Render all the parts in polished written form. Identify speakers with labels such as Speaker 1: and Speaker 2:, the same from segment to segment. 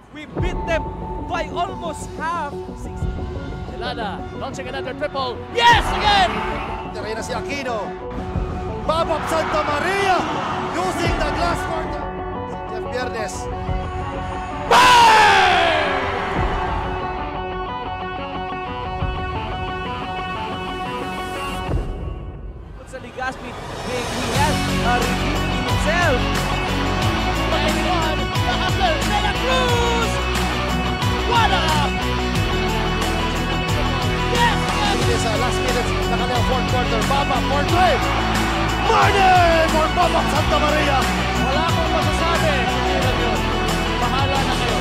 Speaker 1: We beat them by almost half.
Speaker 2: Delana launching another triple. Yes, again!
Speaker 3: Tira na si Aquino. Babak Santa Maria using the glass court. Si Jeff Viernes.
Speaker 1: Sa Ligaspi, he has redeemed himself.
Speaker 2: The hustler, Santa Cruz! What up? Yes!
Speaker 3: It is last minutes na kanyang fourth quarter. Babak for three. Martin for Babak Santa Maria.
Speaker 2: Wala akong masasabi. Hindi lang yun. Bahala na kayo.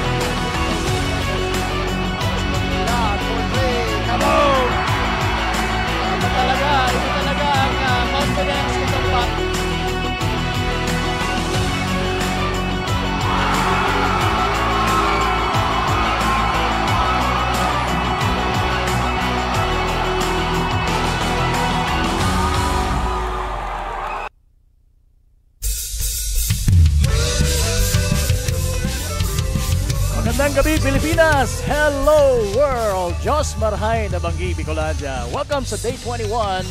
Speaker 3: Lahat for three. Kaboom!
Speaker 2: Ito talaga ang confidence ng tempat.
Speaker 4: Magandang gabi, Pilipinas! Hello, world! Diyos Marhay na Banggi, Bicolandia. Welcome sa Day 21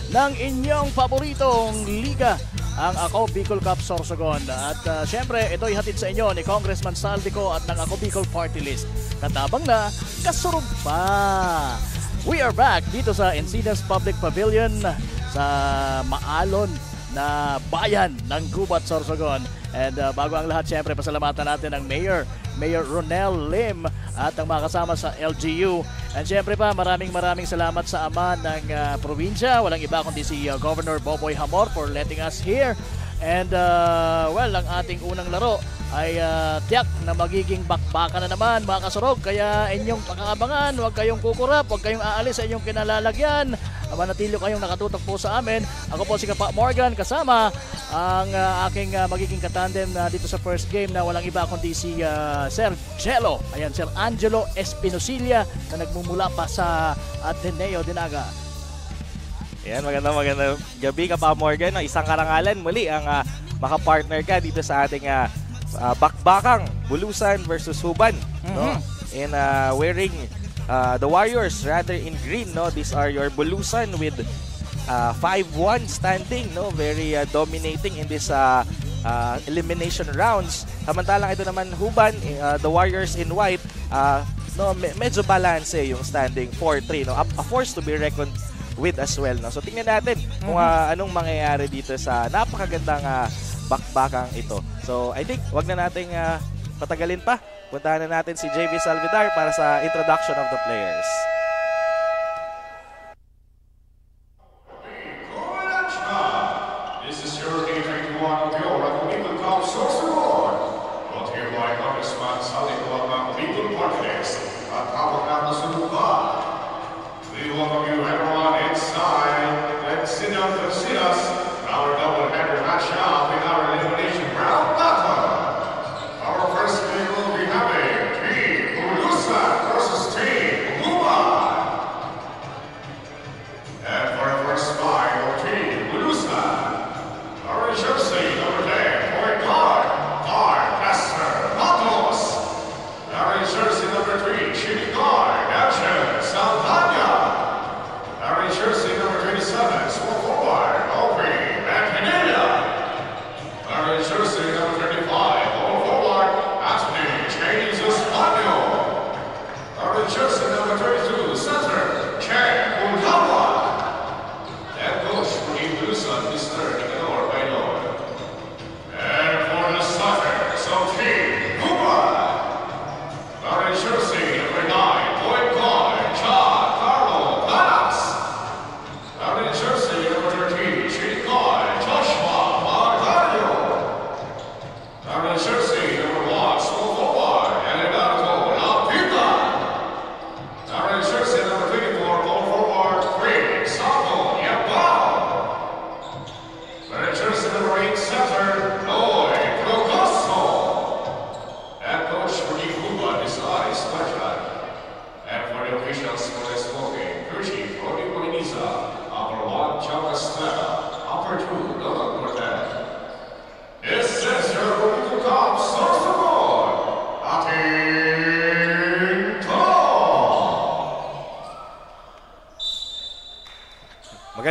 Speaker 4: ng inyong paboritong liga, ang Ako Bicol Cup Sorsogon. At syempre, ito'y hatid sa inyo ni Congressman Saldico at ng Ako Bicol Party List. Katabang na, kasurog pa! We are back dito sa Encinas Public Pavilion sa Maalon na bayan ng Gubat, Sorsogon. And bago ang lahat, syempre, pasalamatan natin ang Mayor Ronel Lim at ang mga kasama sa LGU. And syempre pa, maraming salamat sa ama ng probinsya. Walang iba kundi si Governor Boboy Hamor for letting us here. And well, ang ating unang laro ay tiyak na magiging bakbakan na naman, mga kasurog. Kaya inyong pakakabangan, huwag kayong kukurap, huwag kayong aalis sa inyong kinalalagyan. Manatili kayong nakatutok po sa amin. Ako po si Kapa Morgan, kasama ang aking magiging katandem dito sa first game na walang iba kundi si Sir Jello. Ayan, Sir Angelo Espinosilia na nagmumula pa sa Ateneo Dinaga.
Speaker 5: Ayan, magandang gabi, Kapa Morgan. Isang karangalan muli ang makapartner ka dito sa ating bakbakang Bulusan versus Huban. No? And wearing the Warriors rather in green, no? These are your Bulusan with 5-1 standing, no? Very dominating in this elimination rounds. Samantalang ito naman Huban, the Warriors in white, no, medyo balance yung standing 4-3, no? A force to be reckoned with as well, no? So tingnan natin kung anong mangyayari dito sa napakagandang bakbakang ito. So I think wag na nating patagalin pa. Puntahan na natin si JV Salvidar para sa introduction of the players.
Speaker 6: This is your Day 21 of the Ako Bicol Cup Sorsogon. Brought here by Congressman Saldico at Ako Bicol Party List at habang napasubukan. We welcome you everyone inside. Let's sit down to see us. Our double-header matchup in our elimination round battle. Our first game will be having Team Bulusan versus Team Huban. And for the first fight of Team Bulusan, our jersey number 10, point guard, Pastor Matos. Our jersey number 3,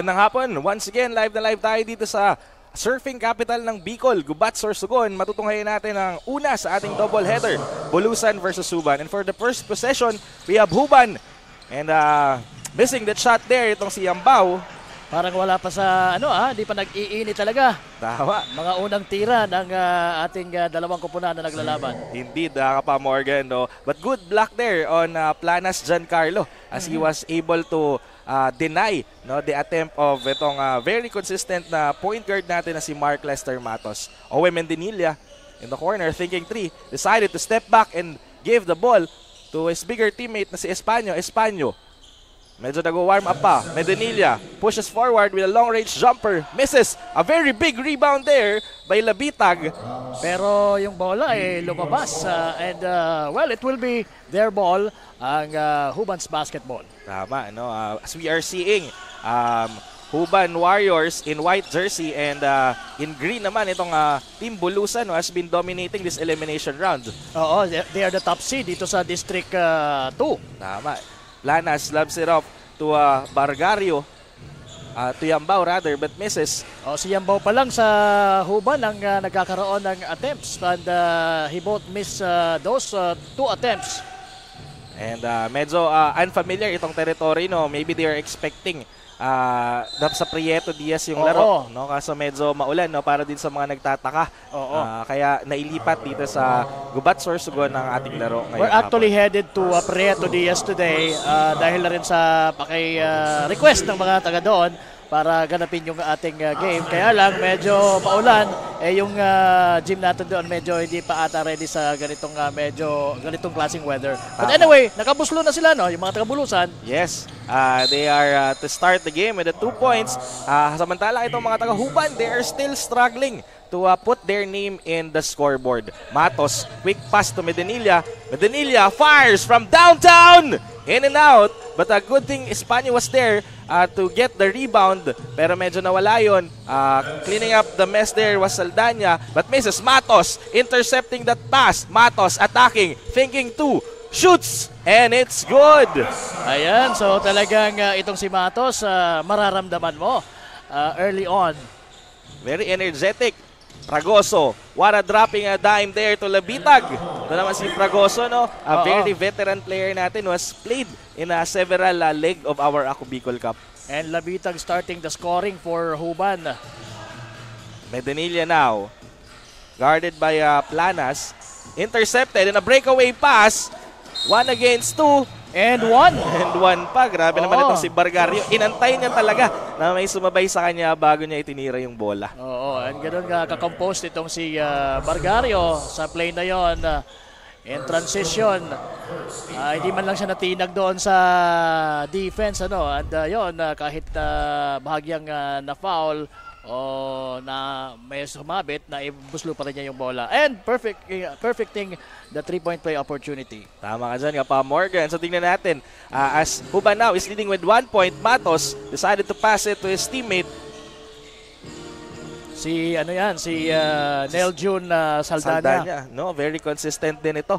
Speaker 5: Magandang hapon. Once again, live na live tayo dito sa surfing capital ng Bicol, Gubat, Sorsogon. Matutunghayan natin ang una sa ating doubleheader, Bulusan versus Huban. And for the first possession, we have Huban. And missing that shot there, itong si Yambao.
Speaker 4: Parang wala pa sa di pa nag-iinit talaga.
Speaker 5: Tama.
Speaker 4: Mga unang tira ng ating dalawang koponan na naglalaban.
Speaker 5: Indeed, Kapa Morgan. No? But good block there on Planas Giancarlo as he was able to deny the attempt of itong very consistent na point guard natin na si Mark Lester Matos. Owe Mendinilla in the corner thinking three, decided to step back and give the ball to his bigger teammate na si Espanyo. Espanyo, medyo nag-warm up pa. Mendinilla pushes forward with a long-range jumper. Misses. A very big rebound there by Labitag.
Speaker 4: Pero yung bola lumabas. Well, it will be their ball, ang Huban's basketball.
Speaker 5: Tama, no? As we are seeing, Huban Warriors in white jersey and in green naman itong Team Bulusan has been dominating this elimination round.
Speaker 4: Oo, they are the top seed dito sa District 2.
Speaker 5: Tama. Planas loves it off to Bargario. To Yambao rather, but misses.
Speaker 4: Si Yambao pa lang sa Huban ang nagkakaroon ng attempts, and he both missed those 2 attempts.
Speaker 5: And medyo unfamiliar itong territory, no? Maybe they are expecting sa Prieto Diaz yung laro, no? Kaso medyo maulan, no? Para din sa mga nagtataka. Kaya nailipat dito sa Gubat, Sorsogon ang ating laro ngayon.
Speaker 4: We're actually headed to Prieto Diaz today dahil na rin sa request ng mga taga doon para ganapin yung ating game. Kaya lang medyo paulan, yung gym natin doon medyo hindi pa ata ready sa ganitong ganitong klaseng weather. But anyway, nakabuslo na sila, no? Yung mga taga-Bulusan.
Speaker 5: Yes, they are to start the game with the 2 points. Samantala itong mga taga-Huban, they are still struggling to put their name in the scoreboard. Matos, quick pass to Mendinilla. Mendinilla fires from downtown! In and out, but a good thing Espanyo was there to get the rebound, pero medyo nawala yun. Cleaning up the mess there was Saldana, but misses. Matos intercepting that pass. Matos attacking, thinking two, shoots, and it's good.
Speaker 4: Ayan, so talagang itong si Matos, mararamdaman mo early on.
Speaker 5: Very energetic. Fragoso, what a dropping a dime there to Labitag. Ito naman si Fragoso, no? A very veteran player natin who has played in several leg of our Ako Bicol Cup.
Speaker 4: And Labitag starting the scoring for Huban.
Speaker 5: Mendinilla now, guarded by Planas. Intercepted in a breakaway pass. 1 against 2.
Speaker 4: And 1.
Speaker 5: And 1 pa. Grabe naman itong si Bargario. Inantay niya talaga na may sumabay sa kanya bago niya itinira yung bola.
Speaker 4: And ganoon kakompose itong si Bargario sa play na yon. In transition, hindi man lang siya natinag doon sa defense. And yon, kahit bahagyang na-foul o na may sumabit, na ibuslo pa rin niya yung bola. And perfecting the 3-point play opportunity.
Speaker 5: Tama ka dyan, Kapa Morgan. So tingnan natin, as Huban now is leading with 1 point, Matos decided to pass it to his teammate.
Speaker 4: Si Nel June Saldana.
Speaker 5: No, very consistent din ito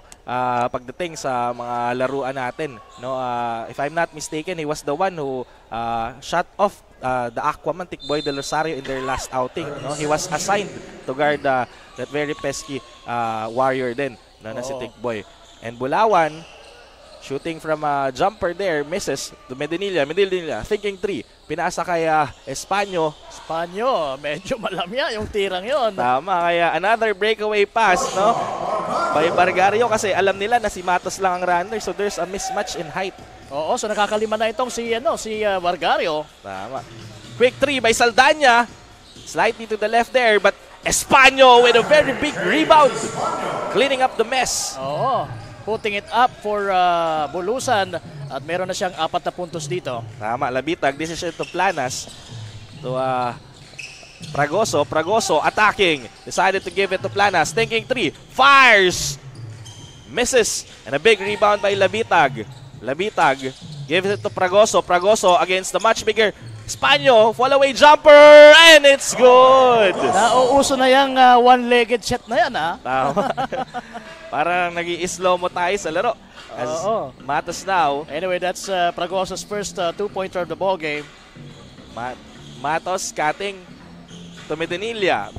Speaker 5: pagdating sa mga laruan natin. No, if I'm not mistaken, he was the one who shot off the Aquaman Tikboy Del Rosario in their last outing. No, he was assigned to guard that very pesky warrior din, na si Tikboy. And Bulawan shooting from a jumper there, misses to Mendinilla. Mendinilla thinking 3. Pinasa kay Espanyo.
Speaker 4: Espanyo, medyo malamya yung tirang yon.
Speaker 5: Tama, kaya another breakaway pass, no? By Bargario, kasi alam nila na si Matos lang ang runner, so there's a mismatch in height.
Speaker 4: So nakakalima na itong si Bargario.
Speaker 5: Tama. Quick 3 by Saldana. Slightly to the left there, but Espanyo with a very big rebound. Cleaning up the mess.
Speaker 4: Putting it up for Bulusan, at meron na siyang 4 na puntos dito.
Speaker 5: Tama, Labitag, decision to Planas. To Fragoso attacking. Decided to give it to Planas. Thinking 3. Fires! Misses. And a big rebound by Labitag. Labitag gives it to Fragoso. Fragoso against the much bigger Espanyo. Fall away jumper. And it's good!
Speaker 4: Nauuso na yung one-legged shot na yan, ha?
Speaker 5: Tama. Parang nag-i-slow mo tayo sa laro. As Matos now.
Speaker 4: Anyway, that's Fragoso's first 2-pointer of the ball game.
Speaker 5: Matos cutting to Medinilla.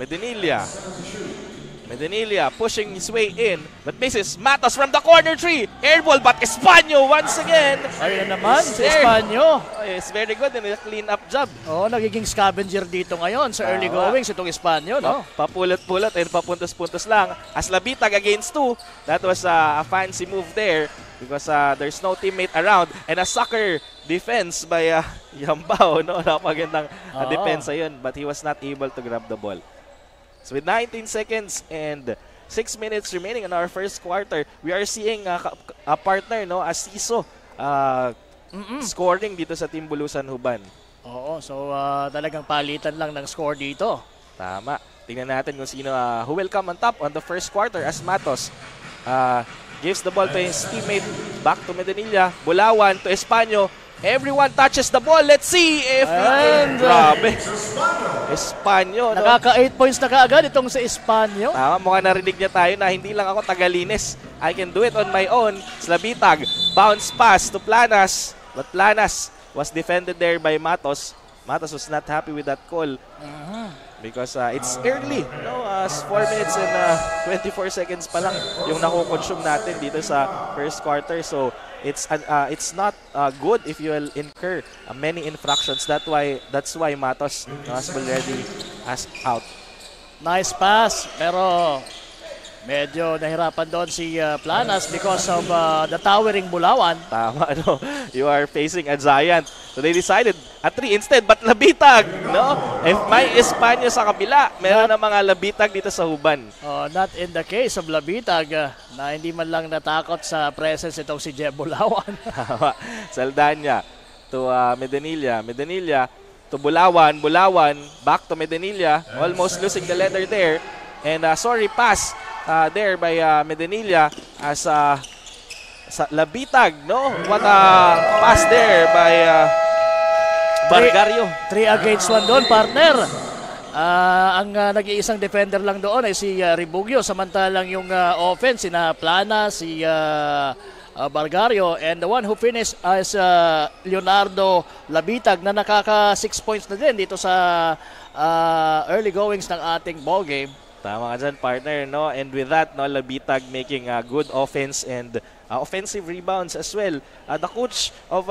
Speaker 5: Medinilla pushing his way in, but misses. Matos from the corner 3. Airball, but Espanyo once again.
Speaker 4: Ayun na naman, si
Speaker 5: There.
Speaker 4: Espanyo.
Speaker 5: It's very good in a clean-up job.
Speaker 4: Oo, nagiging scavenger dito ngayon sa early
Speaker 5: Tama.
Speaker 4: goings itong Espanyo, no?
Speaker 5: Papulot-pulot and papuntos-puntos lang. As Labitag against 2, that was a fancy move there because there's no teammate around. And a sucker defense by Yambao, no? Napagandang depensa yun, but he was not able to grab the ball. So with 19 seconds and 6 minutes remaining in our first quarter, we are seeing a partner, no, a Siso, scoring dito sa Team Bulusan Huban.
Speaker 4: Oo, so talagang palitan lang ng score dito.
Speaker 5: Tama. Tingnan natin kung sino who will come on top on the first quarter as Matos gives the ball to his teammate. Back to Medinilla. Bulawan to Espanyo. Everyone touches the ball. Let's see if... grabe. Espanyo, no?
Speaker 4: Nakaka 8 points na kaagad itong sa Espanyo.
Speaker 5: Tama, mukhang narinig niya tayo na hindi lang ako tagalinis. I can do it on my own. Slabitag, bounce pass to Planas. But Planas was defended there by Matos. Matos was not happy with that call. Because it's early. No? 4 minutes and 24 seconds pa lang yung nakukonsume natin dito sa first quarter. So it's not good if you will incur many infractions. That's why Matos was already asked out.
Speaker 4: Nice pass, pero medyo nahirapan doon si Planas because of the towering Bulawan.
Speaker 5: Tama, no? You are facing a giant. So they decided a 3 instead, but Labitag, no? If may Espanyo sa kabila, meron na mga Labitag dito sa Huban.
Speaker 4: Not in the case of Labitag, na hindi man lang natakot sa presence itong si Jeb Bulawan.
Speaker 5: Tama. Saldanya to Medinilla. Medinilla to Bulawan. Bulawan back to Medinilla. Almost losing the leather there. And sorry pass there by Medinilla as Labitag, no? What a pass there by Bargario.
Speaker 4: 3 against 1 doon, partner. Ang nag-iisang defender lang doon ay si Ribugio, samantalang yung offense, sina Plana, si Bargario, and the one who finished is Leonardo Labitag na nakaka 6 points na din dito sa early goings ng ating ball game.
Speaker 5: Tama ka dyan, partner, no? And with that, no, Labitag making good offense and offensive rebounds as well. The coach of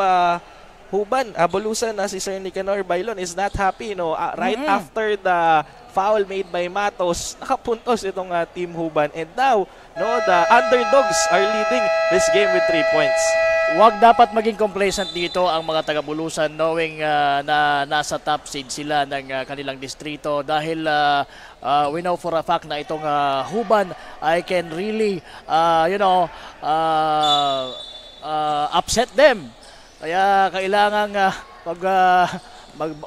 Speaker 5: Huban, Bulusan, si Sir Nicanor Bailon is not happy, no? Right after the foul made by Matos, nakapuntos itong Team Huban. And now, no, the underdogs are leading this game with 3 points.
Speaker 4: Wag dapat maging complacent dito ang mga taga-Bulusan knowing na nasa top seed sila ng kanilang distrito dahil we know for a fact na itong Huban I can really upset them. Kaya kailangan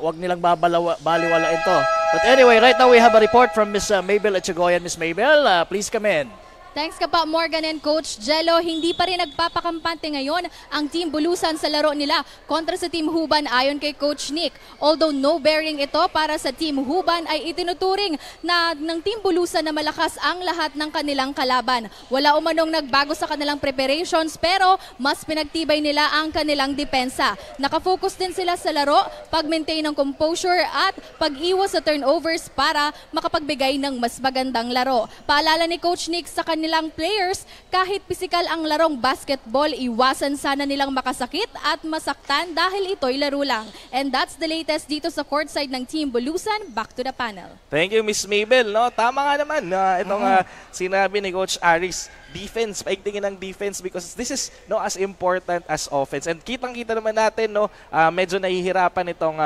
Speaker 4: wag nilang baliwalain ito. But anyway, right now we have a report from Miss Mabel Echegoyan. Miss Mabel, please come in.
Speaker 7: Thanks ka pa, Morgan and Coach Jello. Hindi pa rin nagpapakampante ngayon ang Team Bulusan sa laro nila kontra sa Team Huban ayon kay Coach Nick. Although no bearing ito para sa Team Huban ay itinuturing na ng Team Bulusan na malakas ang lahat ng kanilang kalaban. Wala umanong nagbago sa kanilang preparations pero mas pinagtibay nila ang kanilang depensa. Nakafocus din sila sa laro, pag-maintain ng composure at pag-iwas sa turnovers para makapagbigay ng mas magandang laro. Paalala ni Coach Nick sa kanilang players, kahit pisikal ang larong basketball, iwasan sana nilang makasakit at masaktan dahil ito'y laro lang. And that's the latest dito sa courtside ng Team Bulusan. Back to the panel.
Speaker 5: Thank you, Miss Mabel. No? Tama nga naman itong sinabi ni Coach Aris. Defense, paigtingin ng defense because this is as important as offense. And kitang-kita naman natin, medyo nahihirapan itong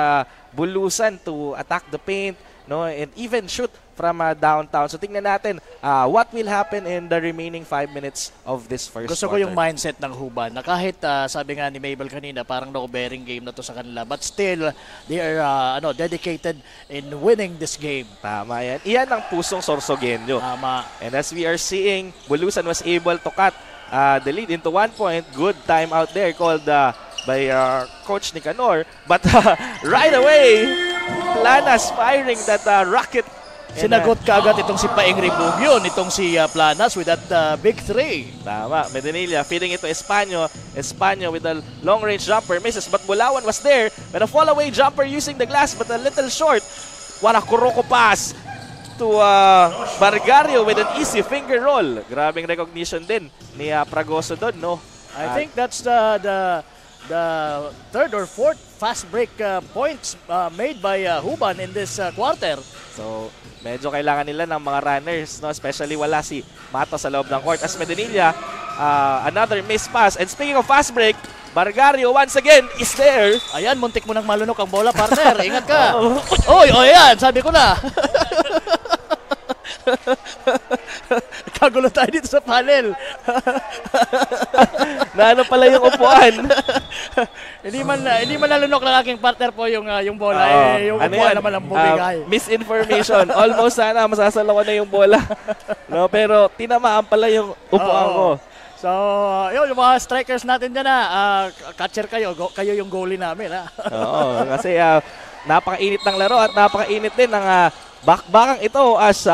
Speaker 5: Bulusan to attack the paint, and even shoot from downtown. So tingnan natin what will happen in the remaining 5 minutes of this first
Speaker 4: Gusto
Speaker 5: quarter.
Speaker 4: ko yung mindset ng Huban na kahit sabi nga ni Mabel kanina parang no-bearing game na to sa kanila, but still they are dedicated in winning this game.
Speaker 5: Tama yan. Iyan ang pusong Sorsogenyo.
Speaker 4: Tama.
Speaker 5: And as we are seeing, Bulusan was able to cut the lead into 1 point. Good time out there called by Coach Nicanor. But right away, Planas firing that rocket
Speaker 4: Sinagot ka agad itong si Paeng Rebugio, itong si Planas with that big three.
Speaker 5: Tama, Medinilla feeding it to Espanyo. Espanyo with a long-range jumper misses, but Bulawan was there with a fall-away jumper using the glass, but a little short. What a Kuroko pass to Bargario with an easy finger roll. Grabing recognition din ni Fragoso doon, no?
Speaker 4: I think that's the third or fourth fast break points made by Huban in this quarter.
Speaker 5: So, medyo kailangan nila ng mga runners, no? Especially wala si Mato sa loob ng court. As Medinilla, another miss pass. And speaking of fast break, Bargario once again is there.
Speaker 4: Ayan, muntik mo nang malunok ang bola, partner. Ingat ka. Oy, ayan, sabi ko na. Kagulo tayo dito sa panel.
Speaker 5: Na ano pala yung upuan?
Speaker 4: hindi man nalunok ng aking partner po yung bola. Yung
Speaker 5: Ano
Speaker 4: upuan
Speaker 5: yan?
Speaker 4: naman ang bumigay.
Speaker 5: Misinformation. Almost sana masasala ko na yung bola. No, pero tinamaan pala yung upuan ko.
Speaker 4: So, yun, yung mga strikers natin dyan catcher kayo, kayo yung goalie namin.
Speaker 5: Oo, kasi napakainit ng laro at napakainit din ng bakbakang ito as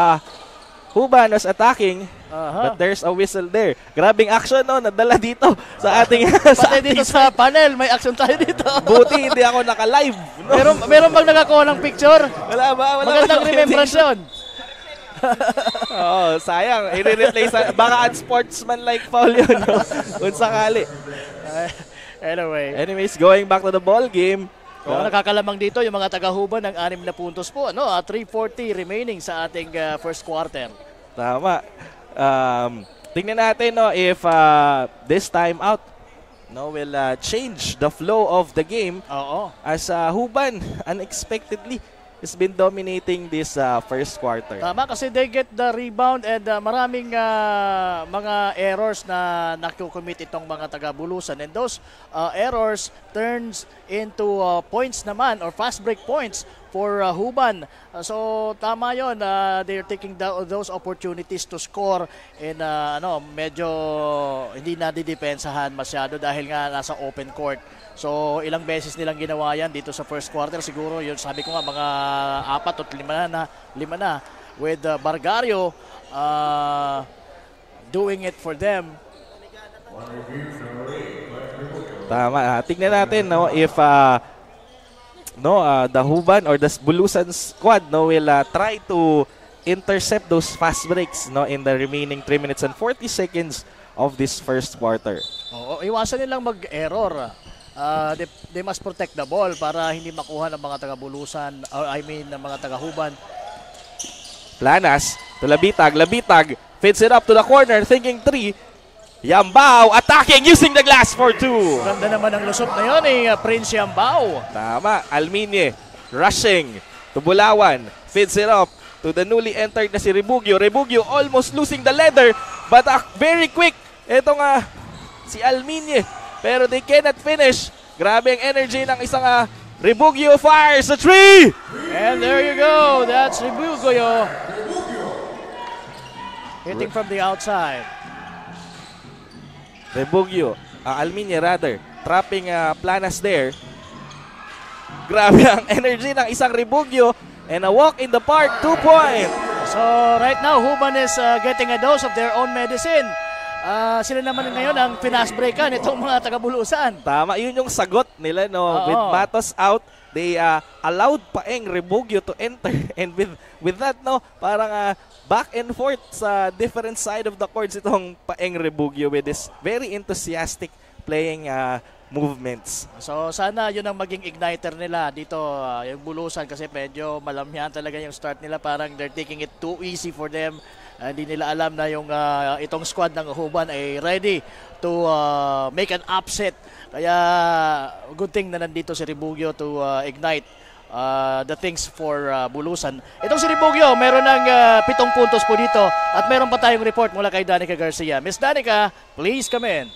Speaker 5: Huban was attacking. But there's a whistle there. Grabing action, no, nadala dito sa ating
Speaker 4: Pati dito sa panel, may action tayo dito.
Speaker 5: Buti hindi ako naka-live. No?
Speaker 4: Meron bang nakakuha ng picture?
Speaker 5: Wala ba?
Speaker 4: Magandang remembrance yun.
Speaker 5: Oo, sayang. I-replace. Baka unsportsmanlike foul yun. No? Kung sakali. Anyways, going back to the ball game.
Speaker 4: Nakakalamang dito yung mga taga-Huban ng 6 na puntos po. 3:40 remaining sa ating first quarter.
Speaker 5: Tama. Tingnan natin if this time out will change the flow of the game. As Huban unexpectedly has been dominating this first quarter.
Speaker 4: Tama, kasi they get the rebound and maraming mga errors na nakukommit itong mga taga-Bulusan, and those errors turns into points naman or fast break points for Huban. So tama yon, they're taking those opportunities to score, and medyo hindi nadidepensahan masyado dahil nga nasa open court. So ilang beses nilang ginawa yan dito sa first quarter. Siguro yun, sabi ko nga, mga 4 o 5 na with Bargario doing it for them.
Speaker 5: Tama. Tingnan natin if the Huban or the Bulusan squad will try to intercept those fast breaks in the remaining 3 minutes and 40 seconds of this first quarter.
Speaker 4: Iwasan nilang mag-error. They must protect the ball para hindi makuha ng mga taga-Bulusan, ng mga taga-Huban.
Speaker 5: Planas to Labitag. Labitag feeds it up to the corner, thinking 3. Yambao attacking using the glass for 2.
Speaker 4: Ganda naman ang lusot na yun Prince Yambao.
Speaker 5: Tama. Alminye rushing to Bulawan. Feeds it up to the newly entered na si Rebugio. Rebugio almost losing the leather, but very quick. Ito nga si Alminye. Pero they cannot finish. Grabe ang energy ng isang Rebugio fires a 3!
Speaker 4: And there you go. That's Rebugio. Hitting from the outside.
Speaker 5: Rebugio, Alminye rather, trapping Planas there. Grabe ang energy ng isang Rebugio. And a walk in the park, 2-point.
Speaker 4: So right now, Huban is getting a dose of their own medicine. Sila naman ngayon ang fast breakan itong mga taga-Bulusan.
Speaker 5: Tama, yun yung sagot nila with Matos out, they allowed Paeng Rebugio to enter, and with that parang back and forth sa different side of the courts itong Paeng Rebugio with this very enthusiastic playing movements.
Speaker 4: So sana yun ang maging igniter nila dito, yung Bulusan, kasi medyo malamyan talaga yung start nila, parang they're taking it too easy for them. Hindi nila alam na yung itong squad ng Huban ay ready to make an upset. Kaya good thing na nandito si Rebugio to ignite the things for Bulusan. Itong si Rebugio, meron ng 7 puntos po dito, at meron pa tayong report mula kay Danica Garcia. Miss Danica, please come in.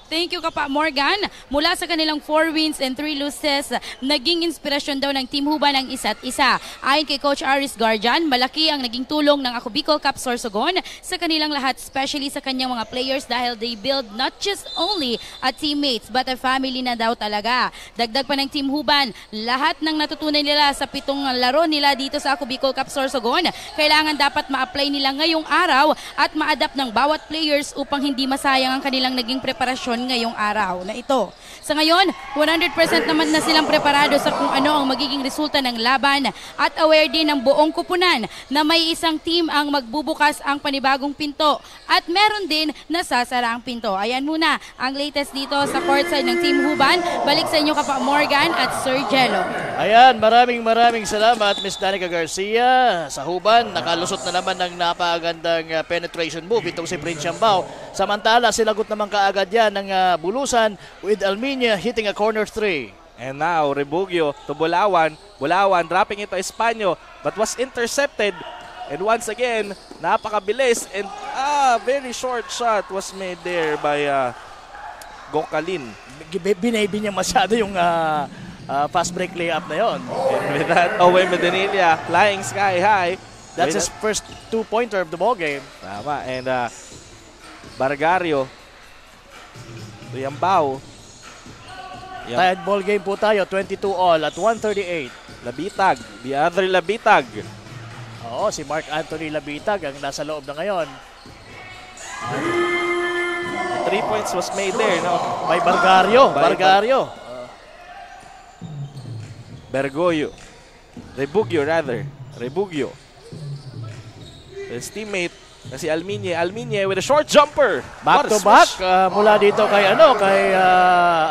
Speaker 8: Thank you Kapa Morgan. Mula sa kanilang 4 wins and 3 losses, naging inspirasyon daw ng Team Huban ang isa't isa. Ayon kay Coach Aris Garjan, malaki ang naging tulong ng Ako Bicol Cup Sorsogon sa kanilang lahat, especially sa kanyang mga players dahil they build not just only a teammates but a family na daw talaga. Dagdag pa ng Team Huban, lahat ng natutunan nila sa 7 laro nila dito sa Ako Bicol Cup Sorsogon, kailangan dapat ma-apply nila ngayong araw at ma-adapt ng bawat players upang hindi masayang ang kanilang naging preparasyon ngayong araw na ito. Sa ngayon, 100% naman na silang preparado sa kung ano ang magiging resulta ng laban at aware din ng buong kupunan na may isang team ang magbubukas ang panibagong pinto at meron din nasasara ang pinto. Ayan muna ang latest dito sa courtside ng Team Huban. Balik sa inyo Kapa Morgan at Sir Jello.
Speaker 4: Ayan, maraming salamat Miss Danica Garcia. Sa Huban, nakalusot na naman ng napakagandang penetration move itong si Prince Yambao. Samantala, silagot naman kaagad yan ng Bulusan with Alminia hitting a corner 3.
Speaker 5: And now, Rebugio to Bulawan. Bulawan dropping ito Espanyo but was intercepted. And once again, napakabilis and very short shot was made there by Gocalin.
Speaker 4: Binaybi niya masyado yung fast break layup na yon.
Speaker 5: And with that, Owen Medinilla flying sky high.
Speaker 4: That's his first 2-pointer of the ball game.
Speaker 5: Tama. And Bargario to Yambao.
Speaker 4: Tied ball game po tayo, 22 all at 138.
Speaker 5: Labitag, the other Labitag.
Speaker 4: Oo, si Mark Anthony Labitag ang nasa loob na ngayon.
Speaker 5: 3 points was made there, no?
Speaker 4: By Bargario.
Speaker 5: Bergoglio. Rebugio. His teammate na si Alminia with a short jumper.
Speaker 4: Back to back mula dito kay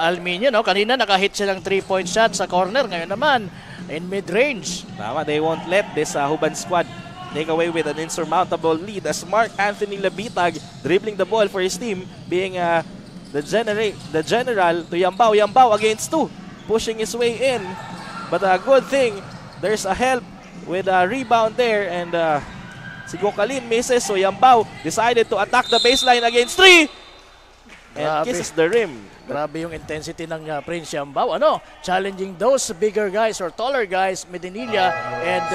Speaker 4: Alminia, no? Kanina nakahit silang 3-point shot sa corner, ngayon naman in mid-range.
Speaker 5: Tama, they won't let this Huban squad take away with an insurmountable lead as Mark Anthony Labitag dribbling the ball for his team, being the general to Yambao. Yambao against 2, pushing his way in. But a good thing, there's a help with a rebound there, and si Gocalin misses, so Yambao decided to attack the baseline against 3 and kisses the rim.
Speaker 4: Grabe yung intensity ng Prince Yambao. Challenging those bigger guys or taller guys, Medinilla and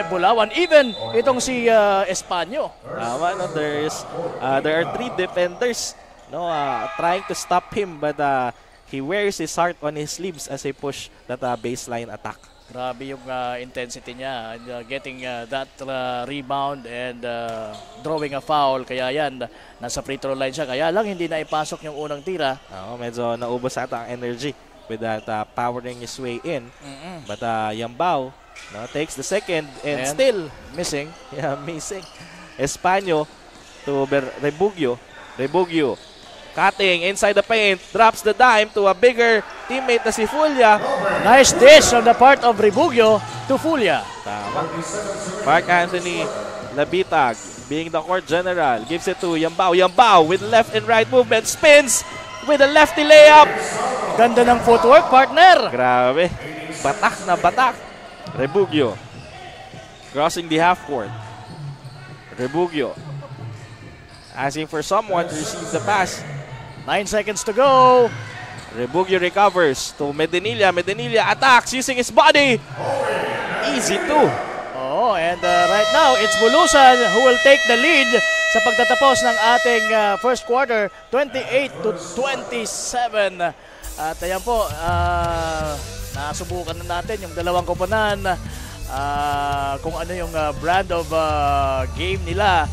Speaker 4: Bulawan. Even itong si Espanyo.
Speaker 5: Tama, no? There are 3 defenders trying to stop him, but he wears his heart on his sleeves as he push that baseline attack.
Speaker 4: Grabe yung intensity niya, getting that rebound and drawing a foul. Kaya yan, nasa free throw line siya. Kaya lang hindi na ipasok yung unang tira.
Speaker 5: Medyo naubos ata ang energy with that powering his way in. But Yambao takes the second and still
Speaker 4: missing.
Speaker 5: Yeah, missing. Espanyo to Rebugio. Cutting inside the paint, drops the dime to a bigger teammate na si Fulia.
Speaker 4: Nice dish on the part of Rebugio to Fulia.
Speaker 5: Tama. Mark Anthony Labitag, being the court general, gives it to Yambao. Yambao with left and right movement, spins with a lefty layup.
Speaker 4: Ganda ng footwork, partner.
Speaker 5: Grabe. Batak na batak. Rebugio crossing the half court. Rebugio asking for someone to receive the pass.
Speaker 4: 9 seconds to go.
Speaker 5: Rebugio recovers to Medinilla. Medinilla attacks using his body. Easy 2.
Speaker 4: And right now, it's Bulusan who will take the lead sa pagtatapos ng ating first quarter, 28-27. At ayan po, nasubukan na natin yung dalawang koponan, kung ano yung brand of game nila.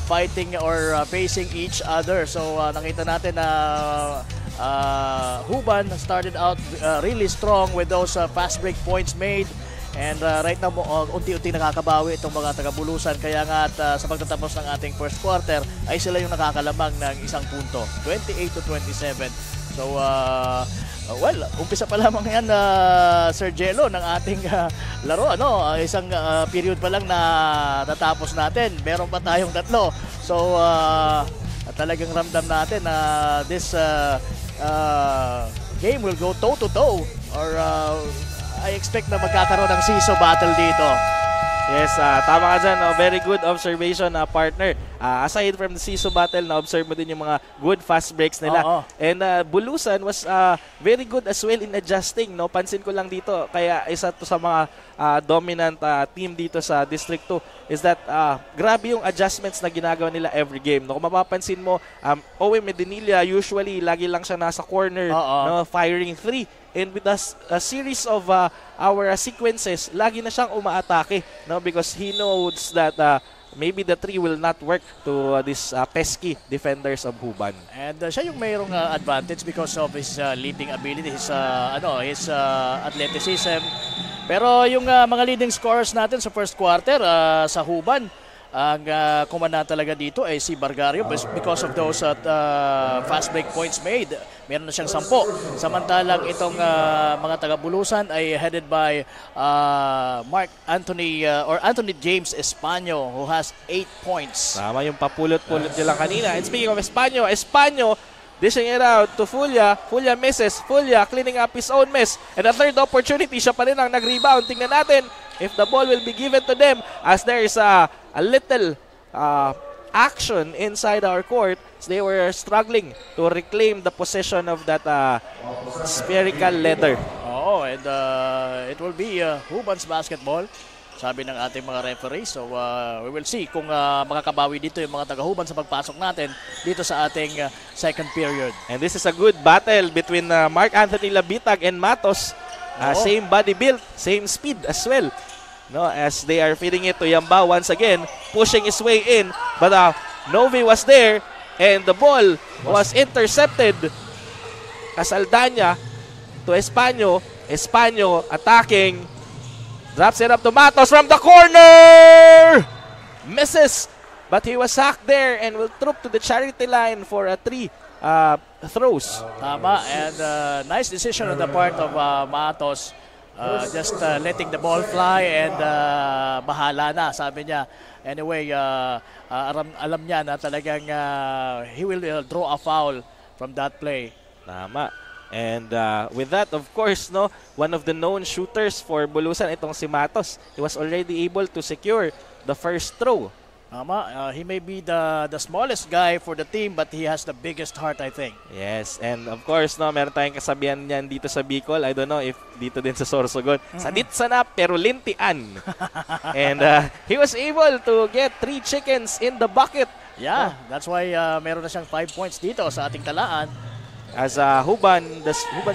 Speaker 4: Fighting or facing each other. So nakita natin na Huban started out really strong with those fast break points made. And right now, unti-unti nakakabawi itong mga taga-Bulusan. Kaya nga sa pagtatapos ng ating first quarter, ay sila yung nakakalamang ng 1 punto. 28-27. So, umpisa pa lamang yan, Sir Jello, ng ating laro. Isang period pa lang na natapos natin. Meron pa tayong 3. So, talagang ramdam natin na this game will go toe-to-toe. Or I expect na magkakaroon ng seesaw battle dito.
Speaker 5: Yes, tama ka dyan. No? Very good observation, partner. Aside from the Sisu battle, na-observe mo din yung mga good fast breaks nila.
Speaker 4: Oo.
Speaker 5: And Bulusan was very good as well in adjusting. No? Pansin ko lang dito, kaya isa to sa mga dominant team dito sa District 2 is that grabe yung adjustments na ginagawa nila every game. No? Kung mapapansin mo, Owe Medinilla usually lagi lang siya nasa corner, no? Firing 3. And with a series of our sequences, lagi na siyang umaatake, no? Because he knows that maybe the 3 will not work to these pesky defenders of Huban.
Speaker 4: And siya yung mayroong advantage because of his leading ability, his athleticism. Pero yung mga leading scorers natin sa first quarter sa Huban, ang kumanda talaga dito ay si Bargario because of those fast break points made. Meron na siyang 10. Samantalang itong mga taga-Bulusan ay headed by Anthony James Espanyo who has 8 points.
Speaker 5: Tama yung papulot-pulot nyo lang kanina. And speaking of Espanyo, dishing it out to Fulya. Fulya misses. Fulya cleaning up his own miss. And a third opportunity, siya pa rin ang nag-rebound. Tingnan natin if the ball will be given to them as there is a little action inside our court. They were struggling to reclaim the possession of that spherical leather.
Speaker 4: Oh, and it will be Huban's basketball, sabi ng ating mga referee. So we will see kung makakabawi dito yung mga taga-Huban sa pagpasok natin dito sa ating second period.
Speaker 5: And this is a good battle between Mark Anthony Labitag and Matos. Same body build, same speed as well. No, as they are feeding it to Yamba once again, pushing his way in. But Novi was there and the ball was intercepted. Casaldanya to Espanyo. Espanyo attacking. Drops it up to Matos from the corner! Misses. But he was sacked there and will troop to the charity line for a 3 throws.
Speaker 4: Tama, and nice decision on the part of Matos. Just letting the ball fly and bahala na, sabi niya. Anyway, alam niya na talagang he will draw a foul from that play.
Speaker 5: Tama. And with that, of course, no, one of the known shooters for Bulusan, itong si Matos, he was already able to secure the first throw.
Speaker 4: Tama, he may be the smallest guy for the team but he has the biggest heart, I think.
Speaker 5: Yes, and of course, no, meron tayong kasabihan niyan dito sa Bicol. I don't know if dito din sa Sorsogon. Sadit sanap pero lintian. And he was able to get 3 chickens in the bucket.
Speaker 4: Yeah, that's why meron na siyang 5 points dito sa ating talaan.
Speaker 5: As the Huban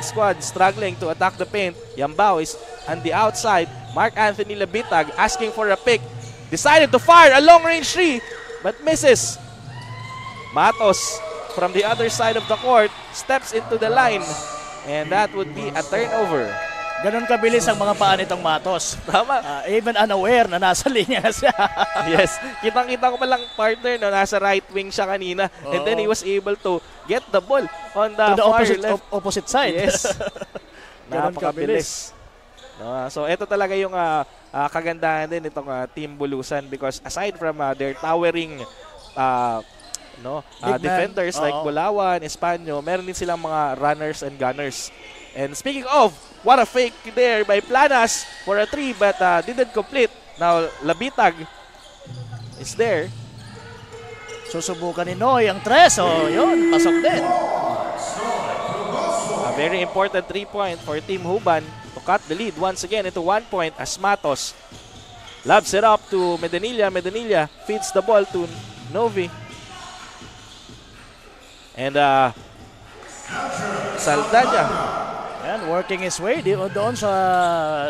Speaker 5: squad struggling to attack the paint. Yambao is on the outside. Mark Anthony Labitag asking for a pick. Decided to fire a long-range 3, but misses. Matos from the other side of the court steps into the line, and that would be a turnover.
Speaker 4: Ganon kabilis ang mga paa nitong Matos.
Speaker 5: Tama.
Speaker 4: Even unaware na nasa linya na siya.
Speaker 5: Yes. Kitang-kita ko palang partner na nasa right wing siya kanina. And then he was able to get the ball on the far left.
Speaker 4: Opposite side.
Speaker 5: Yes.
Speaker 4: Ganon kabilis.
Speaker 5: So ito talaga yung kagandahan din itong Team Bulusan because aside from their towering defenders like Bulawan, Espanyo, meron din silang mga runners and gunners. And speaking of, what a fake there by Planas for a 3 but didn't complete. Now Labitag is there.
Speaker 4: Susubukan ni Noy ang 3. So yun, pasok din.
Speaker 5: A very important 3-point for Team Huban to cut the lead once again into 1 point as Matos lobs it up to Medinilla. Medinilla feeds the ball to Novi. And Saldanya.
Speaker 4: Yan, working his way doon sa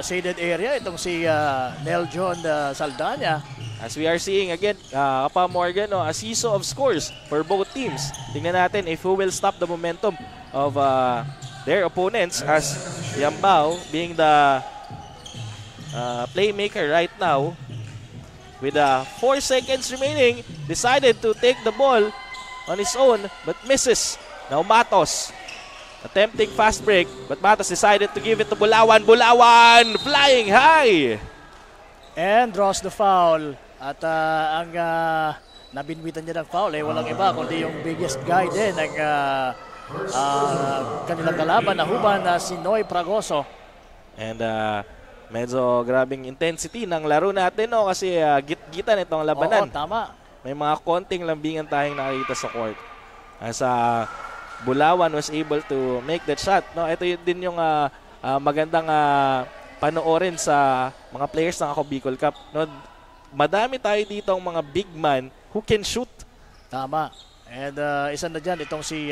Speaker 4: shaded area. Itong si Neljon Saldanya.
Speaker 5: As we are seeing again, Kapa Morgan, a seesaw of scores for both teams. Tingnan natin if who will stop the momentum of their opponents as Yambao being the playmaker right now with 4 seconds remaining decided to take the ball on his own but misses. Now Matos attempting fast break but Matos decided to give it to Bulawan. Bulawan flying high
Speaker 4: and draws the foul at ang nabinwitan niya ng foul walang iba kundi yung biggest guy din ng kanilang kalaban na Huban na si Noy Pragoso.
Speaker 5: And medyo grabing intensity ng laro natin, no? Kasi git-gitan itong labanan.
Speaker 4: Oo, tama.
Speaker 5: May mga konting lambingan tayong nakikita sa court. As Bulawan was able to make that shot, no? Ito din yung magandang panoorin sa mga players ng Ako Bicol Cup, no? Madami tayo dito ang mga big man who can shoot.
Speaker 4: Tama. And isa na dyan, itong si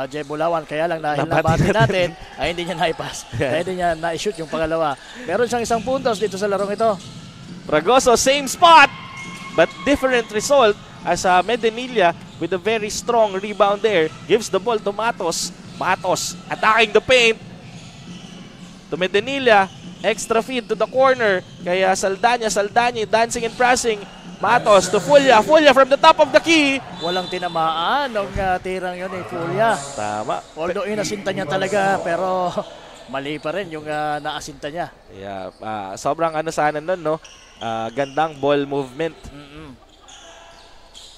Speaker 4: Jay Bulawan, kaya lang dahil nabati natin, ay hindi niya na-pass. Kaya hindi niya na-shoot yung pangalawa. Meron siyang isang puntos dito sa larong ito.
Speaker 5: Fragoso, same spot, but different result as Medinilla with a very strong rebound there. Gives the ball to Matos. Matos attacking the paint. To Medinilla, extra feed to the corner. Kaya Saldanya dancing and pressing. Matos to Fulya from the top of the key.
Speaker 4: Walang tinamaan ng tirang yun ni Fulya.
Speaker 5: Tama.
Speaker 4: Although inasinta niya talaga, pero mali pa rin yung naasinta niya.
Speaker 5: Yeah, sobrang sana nun, no? Gandang ball movement.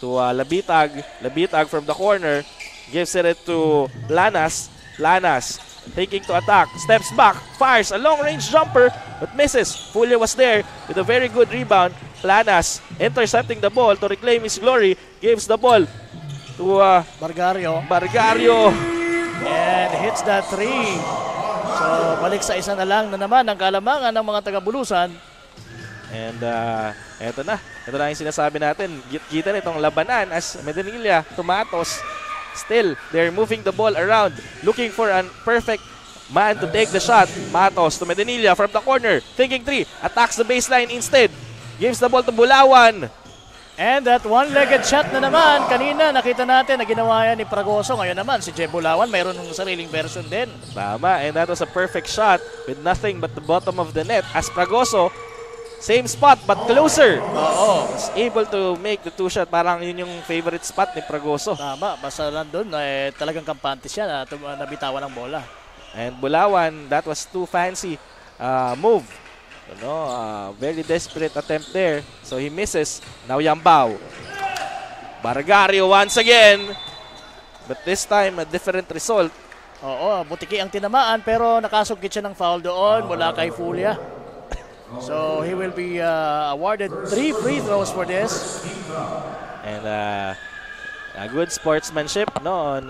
Speaker 5: To Labitag from the corner. Gives it to Lanas. Lanas taking to attack. Steps back. Fires a long-range jumper but misses. Fulya was there with a very good rebound. Lanas intercepting the ball to reclaim his glory. Gives the ball to
Speaker 4: Bargario.
Speaker 5: And
Speaker 4: hits that three. So balik sa isa na lang na naman ang kalamangan ng mga taga-Bulusan.
Speaker 5: And eto na yung sinasabi natin. Git-gitan itong labanan as Medinilla, Tomatos. Still, they're moving the ball around, looking for a perfect man to take the shot. Matos to Medinilla from the corner, thinking three, attacks the baseline instead. Gives the ball to Bulawan.
Speaker 4: And that one-legged shot na naman, kanina nakita natin na ginawa yan ni Fragoso. Ngayon naman si Jay Bulawan, mayroon ng sariling version din.
Speaker 5: Tama, and that was a perfect shot with nothing but the bottom of the net. As Fragoso, same spot but closer.
Speaker 4: Oo.
Speaker 5: Was able to make the two shot. Parang yun yung favorite spot ni Fragoso.
Speaker 4: Tama, basta nandun, talagang kampante siya na nabitawan ng bola.
Speaker 5: And Bulawan, that was too fancy move. Very desperate attempt there. So he misses. Now Yambao. Bargario once again. But this time, a different result.
Speaker 4: Oo, butiki ang tinamaan pero nakasugit siya ng foul doon mula kay Fulya. So he will be awarded 3 free throws for this.
Speaker 5: And a good sportsmanship, no, on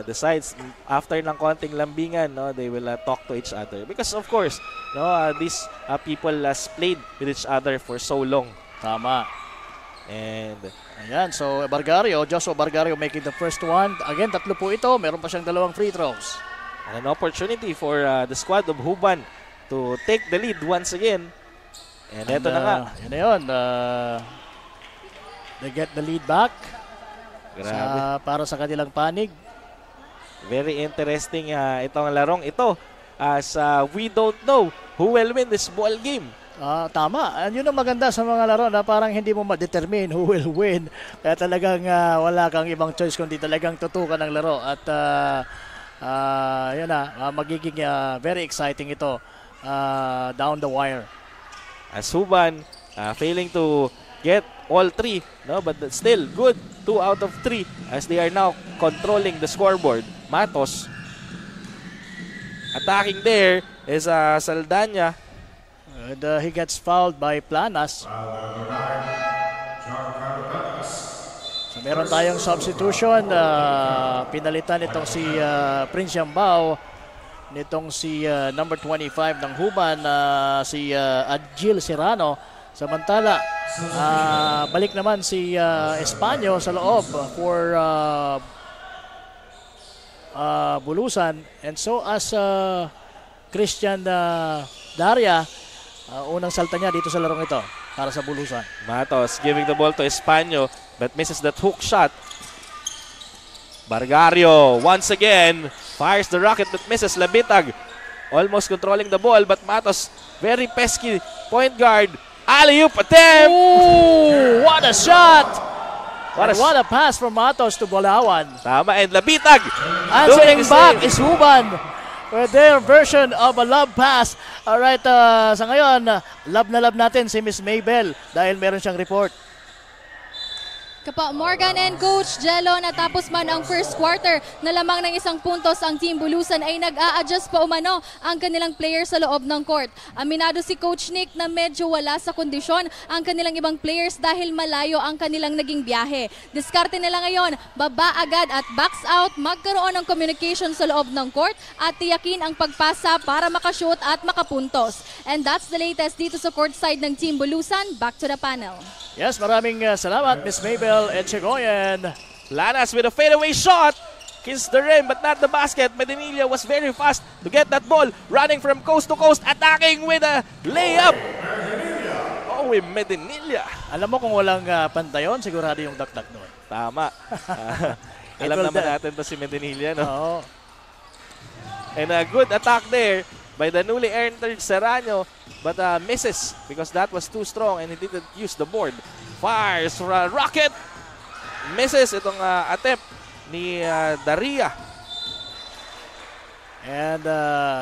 Speaker 5: the sides. After ng konting lambingan, no, they will talk to each other because of course, no, these people has played with each other for so long.
Speaker 4: Tama.
Speaker 5: And
Speaker 4: ayan, so Joshua Bargario making the first one. Again, 3 po ito. Meron pa siyang 2 free throws.
Speaker 5: And an opportunity for the squad of Huban to take the lead once again. And eto na nga.
Speaker 4: Yun na yun. They get the lead back. Para sa kanilang panig.
Speaker 5: Very interesting itong larong ito as we don't know who will win this ball game.
Speaker 4: Tama. Yun ang maganda sa mga laro na parang hindi mo ma-determine who will win. Kaya talagang wala kang ibang choice kundi talagang tutukan ng laro. At yun na, magiging very exciting ito down the wire.
Speaker 5: As Huban failing to get all 3, no, but still good 2 out of 3 as they are now controlling the scoreboard. Matos attacking there is Saldanya.
Speaker 4: And he gets fouled by Planas. So meron tayong substitution. Pinalitan itong si Prince Yambao nitong si number 25 ng Huban, si Adjil Serrano. Samantala, balik naman si Espanyo sa loob for Bulusan. And so as Christian Daria, unang salta niya dito sa larong ito para sa Bulusan.
Speaker 5: Matos giving the ball to Espanyo but misses that hook shot. Bargario once again fires the rocket but misses. Labitag almost controlling the ball but Matos very pesky point guard. Alley-oop attempt!
Speaker 4: Ooh, what a shot! What a pass from Matos to Bulawan.
Speaker 5: Tama, and Labitag
Speaker 4: answering back is Huban with their version of a love pass. Alright, sa ngayon, love na love natin si Miss Maybell dahil meron siyang report.
Speaker 7: Kapa Morgan and Coach Jello, natapos man ang first quarter na lamang ng isang puntos ang Team Bulusan ay nag-a-adjust pa umano ang kanilang players sa loob ng court. Aminado si Coach Nick na medyo wala sa kondisyon ang kanilang ibang players dahil malayo ang kanilang naging biyahe. Diskarte nila ngayon, baba agad at backs out, magkaroon ng communication sa loob ng court at tiyakin ang pagpasa para makashoot at makapuntos. And that's the latest dito sa court side ng Team Bulusan. Back to the panel.
Speaker 4: Yes, maraming salamat, Miss Mabel Echegoyen.
Speaker 5: Lanas with a fadeaway shot. Kissed the rim but not the basket. Medinilla was very fast to get that ball. Running from coast to coast. Attacking with a layup. Oh, Medinilla.
Speaker 4: Alam mo kung walang pantayon, sigurado yung dakdak noon.
Speaker 5: Tama. Alam naman natin to si Medinilla, no?
Speaker 4: Oo.
Speaker 5: And a good attack there by the newly entered Serrano, but misses because that was too strong and he didn't use the board. Fires for a rocket. Misses itong attempt ni Daria.
Speaker 4: And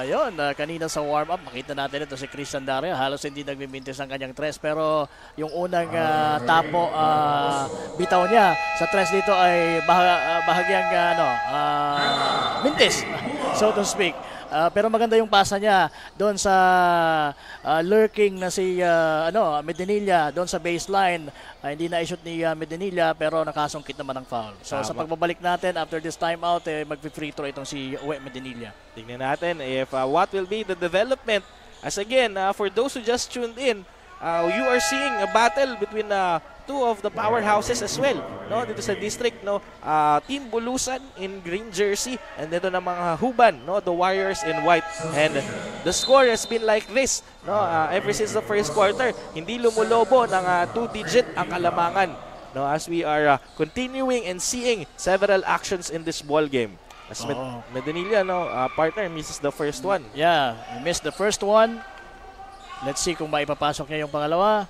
Speaker 4: yun, kanina sa warm-up, makita natin ito si Christian Daria. Halos hindi nagmimintis ang kanyang tres. Pero yung unang tapo, bitaw niya sa tres dito ay bahagyang mintis, so to speak. Pero maganda yung pasa niya doon sa lurking na si Medinilla doon sa baseline. Hindi na i-shoot ni Medinilla pero nakasungkit naman ng foul. So sa pagbabalik natin after this timeout, mag-free throw itong si Uwe Medinilla.
Speaker 5: Tingnan natin if what will be the development. As again, for those who just tuned in, you are seeing a battle between two of the powerhouses as well, no, dito sa district, no. Team Bulusan in green jersey and dito na mga Huban, no, the Warriors in white. And the score has been like this, no, ever since the first quarter. Hindi lumulobo ng 2-digit ang kalamangan, no, as we are continuing and seeing several actions in this ball game. As Medinilla, no, partner, misses the first one.
Speaker 4: Yeah, he missed the first one. Let's see kung maipapasok niya yung pangalawa.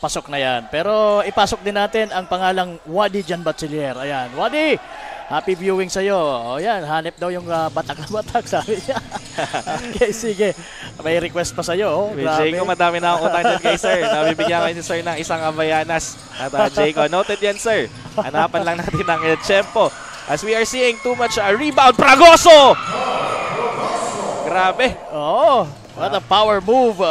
Speaker 4: Pasok na yan. Pero ipasok din natin ang pangalang Wadi Jan Bachelier. Ayan, Wadi, happy viewing sa'yo. O yan, hanip daw yung batak na batak, sabi niya. Okay, sige. May request pa sa'yo. Oh,
Speaker 5: Jayco, madami na akong utang dyan kay sir. Nabibigyan kayo ni sir ng isang Avayanas. At Jayco, noted yan sir. Hanapan lang natin ang tempo. As we are seeing too much rebound. Pragoso! Grabe.
Speaker 4: Oh, what a power move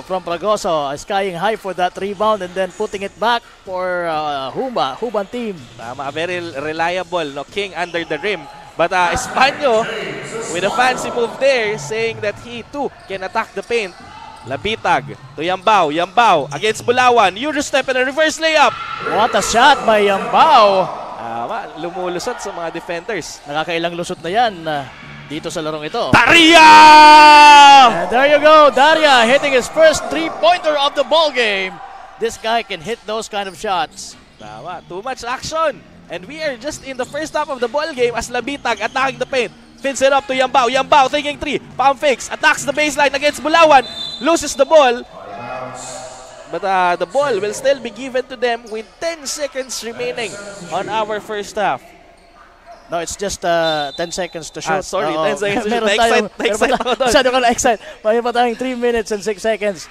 Speaker 4: from Pragoso. Skying high for that rebound and then putting it back for Huban team.
Speaker 5: Tama, very reliable, no, king under the rim. But Espanyo with a fancy move there saying that he too can attack the paint. Labitag to Yambao. Yambao against Bulawan. Eurostep and a reverse layup.
Speaker 4: What a shot by Yambao.
Speaker 5: Lumulusot sa mga defenders.
Speaker 4: Nakakailang lusot na yan dito sa larong ito.
Speaker 5: Daria!
Speaker 4: And there you go, Daria hitting his first three-pointer of the ball game. This guy can hit those kind of shots.
Speaker 5: Tama, too much action. And we are just in the first half of the ball game as Labitag attacking the paint. Spins it up to Yambao. Yambao taking three. Palm fakes. Attacks the baseline against Bulawan. Loses the ball. But the ball will still be given to them with 10 seconds remaining on our first half.
Speaker 4: No, it's just 10 seconds to shoot.
Speaker 5: Sorry, 10 seconds to shoot.
Speaker 4: Na-excite ako doon. Masyado ka na-excite. May pa tayong 3 minutes and 6 seconds.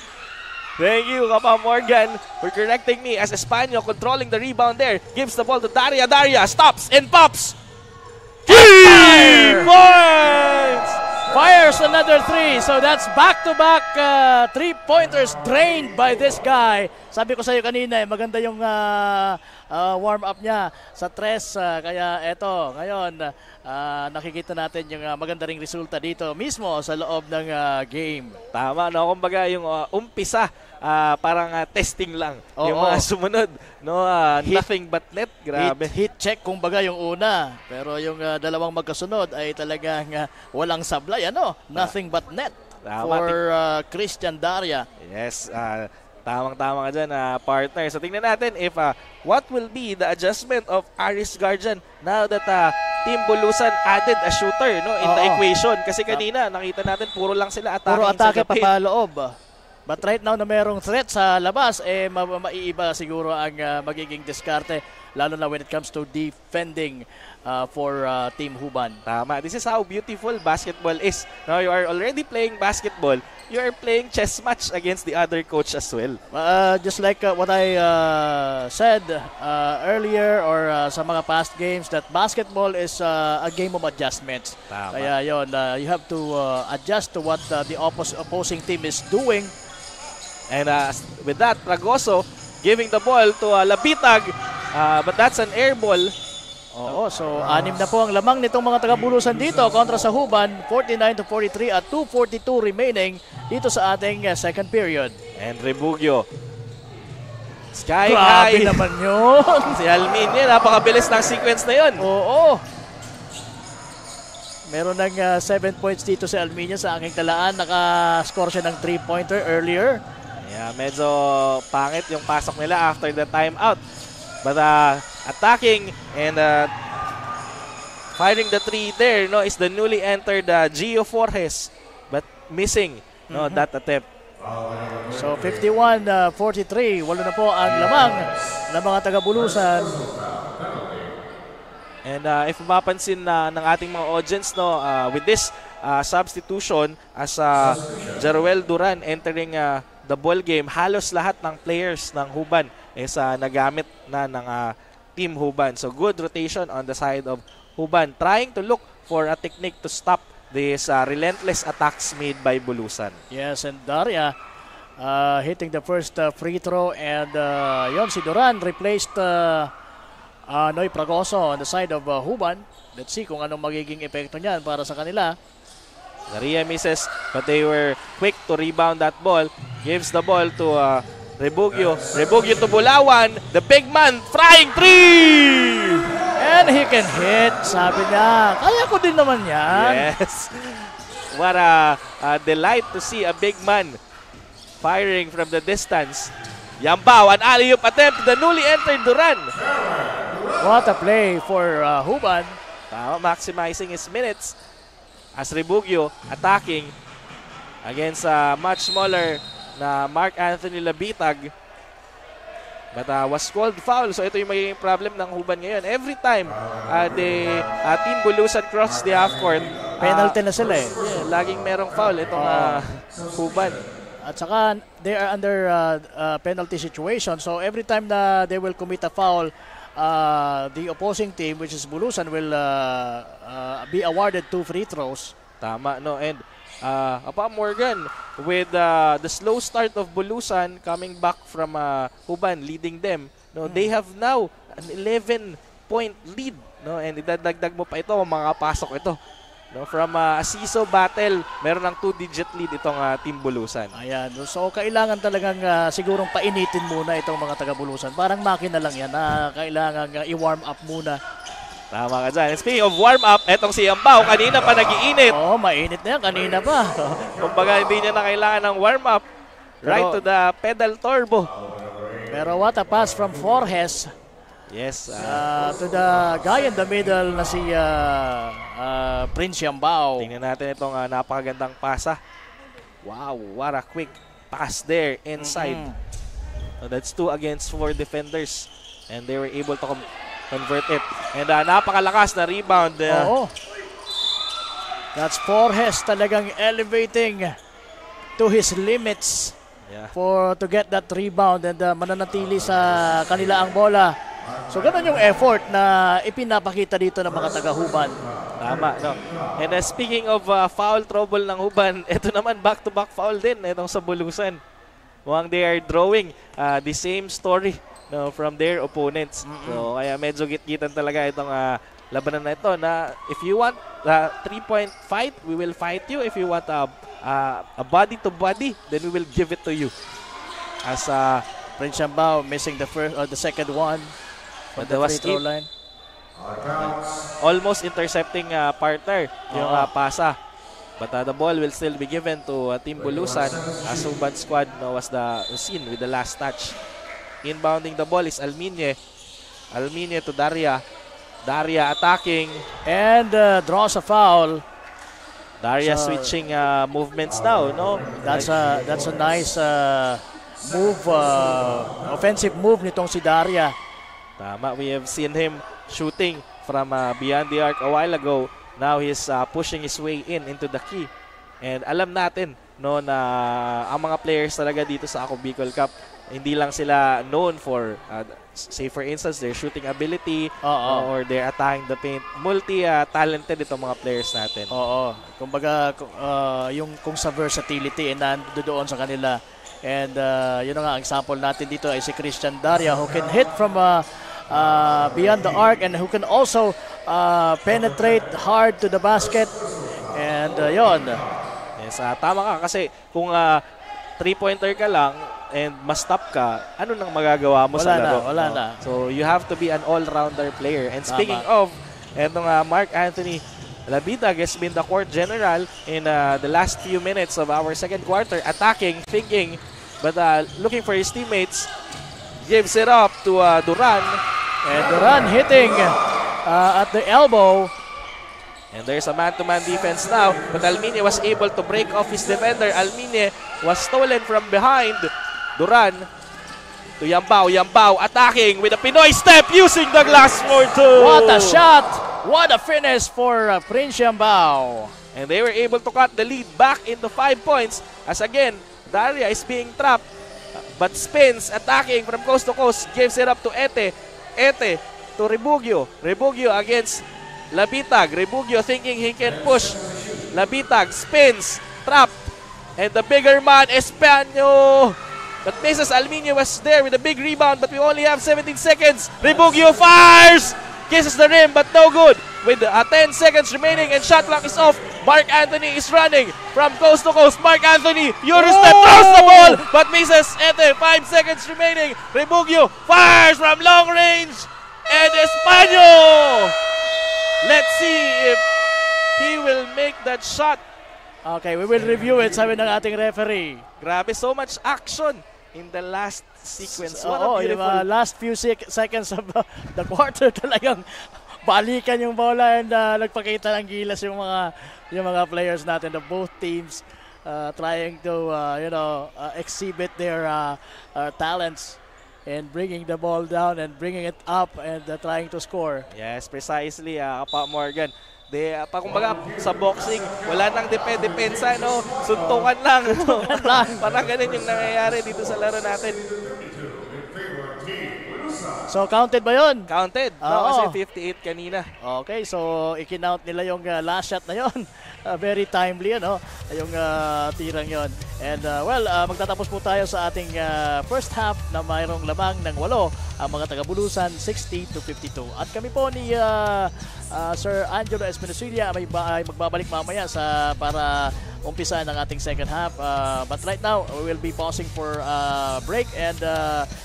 Speaker 5: Thank you, Kapa Morgan, for correcting me as Espanyo controlling the rebound there. Gives the ball to Daria. Daria stops and pops. 3 points!
Speaker 4: Fires another 3. So that's back-to-back 3-pointers drained by this guy. Sabi ko sa iyo kanina, maganda yung warm-up niya sa tres. Kaya eto, ngayon, nakikita natin yung maganda ring resulta dito mismo sa loob ng game.
Speaker 5: Tama, no? Kumbaga yung umpisa, parang testing lang. Yung mga sumunod, no? Nothing but net. Grabe.
Speaker 4: Hit check kumbaga yung una. Pero yung dalawang magkasunod ay talagang walang sablay. Ano? Nothing but net for Christian Daria.
Speaker 5: Yes, tamang-tama ka dyan, partner. So tingnan natin if what will be the adjustment of Aris Guardian now that Team Bulusan added a shooter, no, in the equation. Kasi kanina nakita natin puro lang sila
Speaker 4: puro atake papaloob. But right now na merong threat sa labas, maiiba siguro ang magiging diskarte, lalo na when it comes to defending for Team Huban.
Speaker 5: Tama. This is how beautiful basketball is. Now you are already playing basketball. you are playing chess match against the other coach as well.
Speaker 4: Just like what I said earlier or sa mga past games, that basketball is a game of adjustments.
Speaker 5: Tama.
Speaker 4: Kaya yun, you have to adjust to what the opposing team is doing.
Speaker 5: And with that, Fragoso giving the ball to Labitag, but that's an air ball.
Speaker 4: Oo, so 6 na po ang lamang nitong mga taga-Bulusan dito kontra sa Huban, 49-43 at 2:42 remaining dito sa ating second period.
Speaker 5: And Rebugio. Sky
Speaker 4: Grabe
Speaker 5: high.
Speaker 4: naman yun.
Speaker 5: Si Alminia, napakabilis ng sequence na yun.
Speaker 4: Oo. Meron ng 7 points dito si Alminia sa aking talaan. Naka-score siya ng 3-pointer earlier.
Speaker 5: Yeah, medyo pangit yung pasok nila after the timeout. But attacking and firing the three there, no, is the newly entered Gio Forges, but missing that attempt.
Speaker 4: So 51-43, walo na po ang lamang ng mga taga-Bulusan.
Speaker 5: And if mapapansin ng ating mga audience, no, with this substitution as Jeruel Duran entering the ball game, halos lahat ng players ng Huban is nagamit na ng Team Huban. So good rotation on the side of Huban, trying to look for a technique to stop these relentless attacks made by Bulusan.
Speaker 4: Yes, and Daria hitting the first free throw, and yon si Duran replaced Noy Fragoso on the side of Huban. Let's see kung anong magiging epekto niyan para sa kanila.
Speaker 5: Daria misses, but they were quick to rebound that ball. Gives the ball to Rebugio. Rebugio to Bulawan. The big man, frying three!
Speaker 4: And he can hit. Sabi niya, kaya ko din naman yan.
Speaker 5: Yes. What a delight to see a big man firing from the distance. Yambao, an alley-oop attempt to the newly entered Duran.
Speaker 4: What a play for Huban.
Speaker 5: Maximizing his minutes as Rebugio attacking against a much smaller na Mark Anthony Labitag, but was called foul. So ito yung magiging problem ng Huban ngayon. Every time Team Bulusan cross the half court,
Speaker 4: Penalty na sila eh.
Speaker 5: yeah, laging merong foul itong Huban.
Speaker 4: At saka they are under penalty situation. So every time na they will commit a foul, the opposing team, which is Bulusan, will be awarded 2 free throws.
Speaker 5: Tama, no? And Apa Morgan, with the slow start of Bulusan coming back from Huban, leading them, no, they have now an 11-point lead, no, and idadagdag mo pa ito, makakapasok ito, no, from a CISO battle, meron ng 2-digit lead itong Team Bulusan.
Speaker 4: Ayan, so kailangan talagang sigurong painitin muna itong mga taga-Bulusan. Parang makina lang yan na kailangan i-warm up muna.
Speaker 5: Tama ka dyan. Speaking of warm-up, etong si Yambao, kanina pa nag-iinit.
Speaker 4: Oo, mainit na yan. Kanina pa.
Speaker 5: Kumbaga, hindi niya na kailangan ng warm-up. Right to the pedal turbo.
Speaker 4: Pero what a pass from Forges.
Speaker 5: Yes.
Speaker 4: To the guy in the middle na si Prince Yambao.
Speaker 5: Tingnan natin itong napakagandang pasa. Wow, what a quick pass there inside. So that's 2 against 4 defenders. And they were able to convert it. And napakalakas na rebound.
Speaker 4: Oo. That's Forges talagang elevating to his limits to get that rebound and mananatili sa kanila ang bola. So ganun yung effort na ipinapakita dito ng mga taga-Huban.
Speaker 5: Tama, no? And speaking of foul trouble ng Huban, ito naman back-to-back foul din itong sa Bulusan. Mukhang they are drawing the same story, no, from their opponents. So kaya medyo git-gitan talaga itong labanan na ito na if you want a 3-point fight, we will fight you. If you want a body-to-body, then we will give it to you. As
Speaker 4: Prince Yambao missing the first or the second one from the free throw line.
Speaker 5: Almost intercepting partner yung pasa. But the ball will still be given to Team Bulusan as Huban squad was seen with the last touch. Inbounding the ball is Alminie. Alminie to Daria. Daria attacking.
Speaker 4: And draws a foul.
Speaker 5: Daria switching movements now, no?
Speaker 4: That's a nice move, offensive move nitong si Daria.
Speaker 5: Tama, we have seen him shooting from beyond the arc a while ago. Now he's pushing his way into the key. And alam natin no, na ang mga players talaga dito sa Ako Bicol Cup, hindi lang sila known for say for instance their shooting ability or their attacking the paint. Multi-talented itong mga players natin.
Speaker 4: Oo. Kumbaga yung kung sa versatility nandoon sa kanila. And yun na nga, ang example natin dito ay si Christian Daria who can hit from beyond the arc and who can also penetrate hard to the basket. And yon.
Speaker 5: Yes, tama ka kasi kung 3-pointer ka lang and mas-stop ka, ano nang magagawa mo sa laro?
Speaker 4: Wala na.
Speaker 5: So you have to be an all-rounder player. And speaking of, etong Mark Anthony Labitag has been the court general in the last few minutes of our second quarter, attacking, thinking, but looking for his teammates. Gives it up to Duran.
Speaker 4: And Duran hitting at the elbow.
Speaker 5: And there's a man-to-man defense now, but Almine was able to break off his defender. Almine was stolen from behind. Duran to Yambao. Yambao attacking with a Pinoy step using the glass for two.
Speaker 4: What a shot! What a finish for Prince Yambao.
Speaker 5: And they were able to cut the lead back into 5 points as again, Daria is being trapped but spins, attacking from coast to coast, gives it up to Ete. Ete to Rebugio. Rebugio against Labitag. Rebugio thinking he can push. Labitag spins, trapped. And the bigger man, Espanyo. But Mrs. Alminio was there with a big rebound, but we only have 17 seconds. Rebugio fires! Kisses the rim, but no good. With 10 seconds remaining and shot clock is off. Mark Anthony is running from coast to coast. Mark Anthony, Eurostep throws the ball, but misses. Ete, 5 seconds remaining. Rebugio fires from long range. And Espanyo! Let's see if he will make that shot.
Speaker 4: Okay, we will review it, sabi ng ating referee.
Speaker 5: Grabe, so much action in the last sequence. What
Speaker 4: Oo,
Speaker 5: a beautiful...
Speaker 4: yung last few seconds of the quarter talagang balikan yung bola and nagpakita ng gilas yung mga players natin of both teams trying to exhibit their talents and bringing the ball down and bringing it up and trying to score.
Speaker 5: Yes, precisely, Kapa Morgan. Kumbaga sa boxing, wala nang depensa, no? Suntukan lang. Parang ganun yung nangyayari dito sa laro natin.
Speaker 4: So counted ba yun?
Speaker 5: Counted. No, kasi 58 kanina.
Speaker 4: Okay, so ikinout nila yung last shot na yon. Very timely, ano? Yung tirang yon. And magtatapos po tayo sa ating first half na mayroong lamang ng 8 ang mga taga-Bulusan, 60-52. At kami po ni Sir Angelo Espinosulia ay magbabalik mamaya para umpisa ng ating second half. But right now, we will be pausing for break. And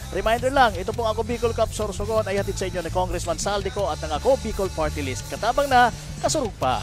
Speaker 4: reminder lang, ito pong Ako Bicol Cup Sorsogon ay hatid sa inyo ni Congressman Saldico at ng Ako Bicol Party List. Katabang na, kasurug pa.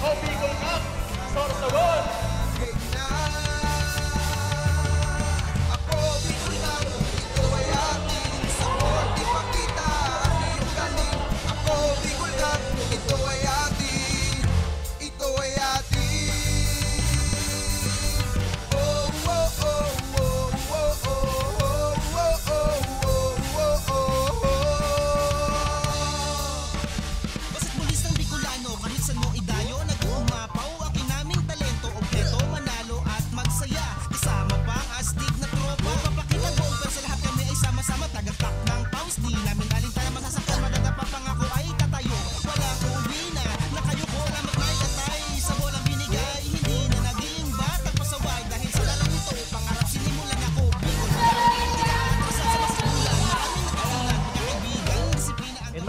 Speaker 4: Ako Bicol Cup, Sorsogon.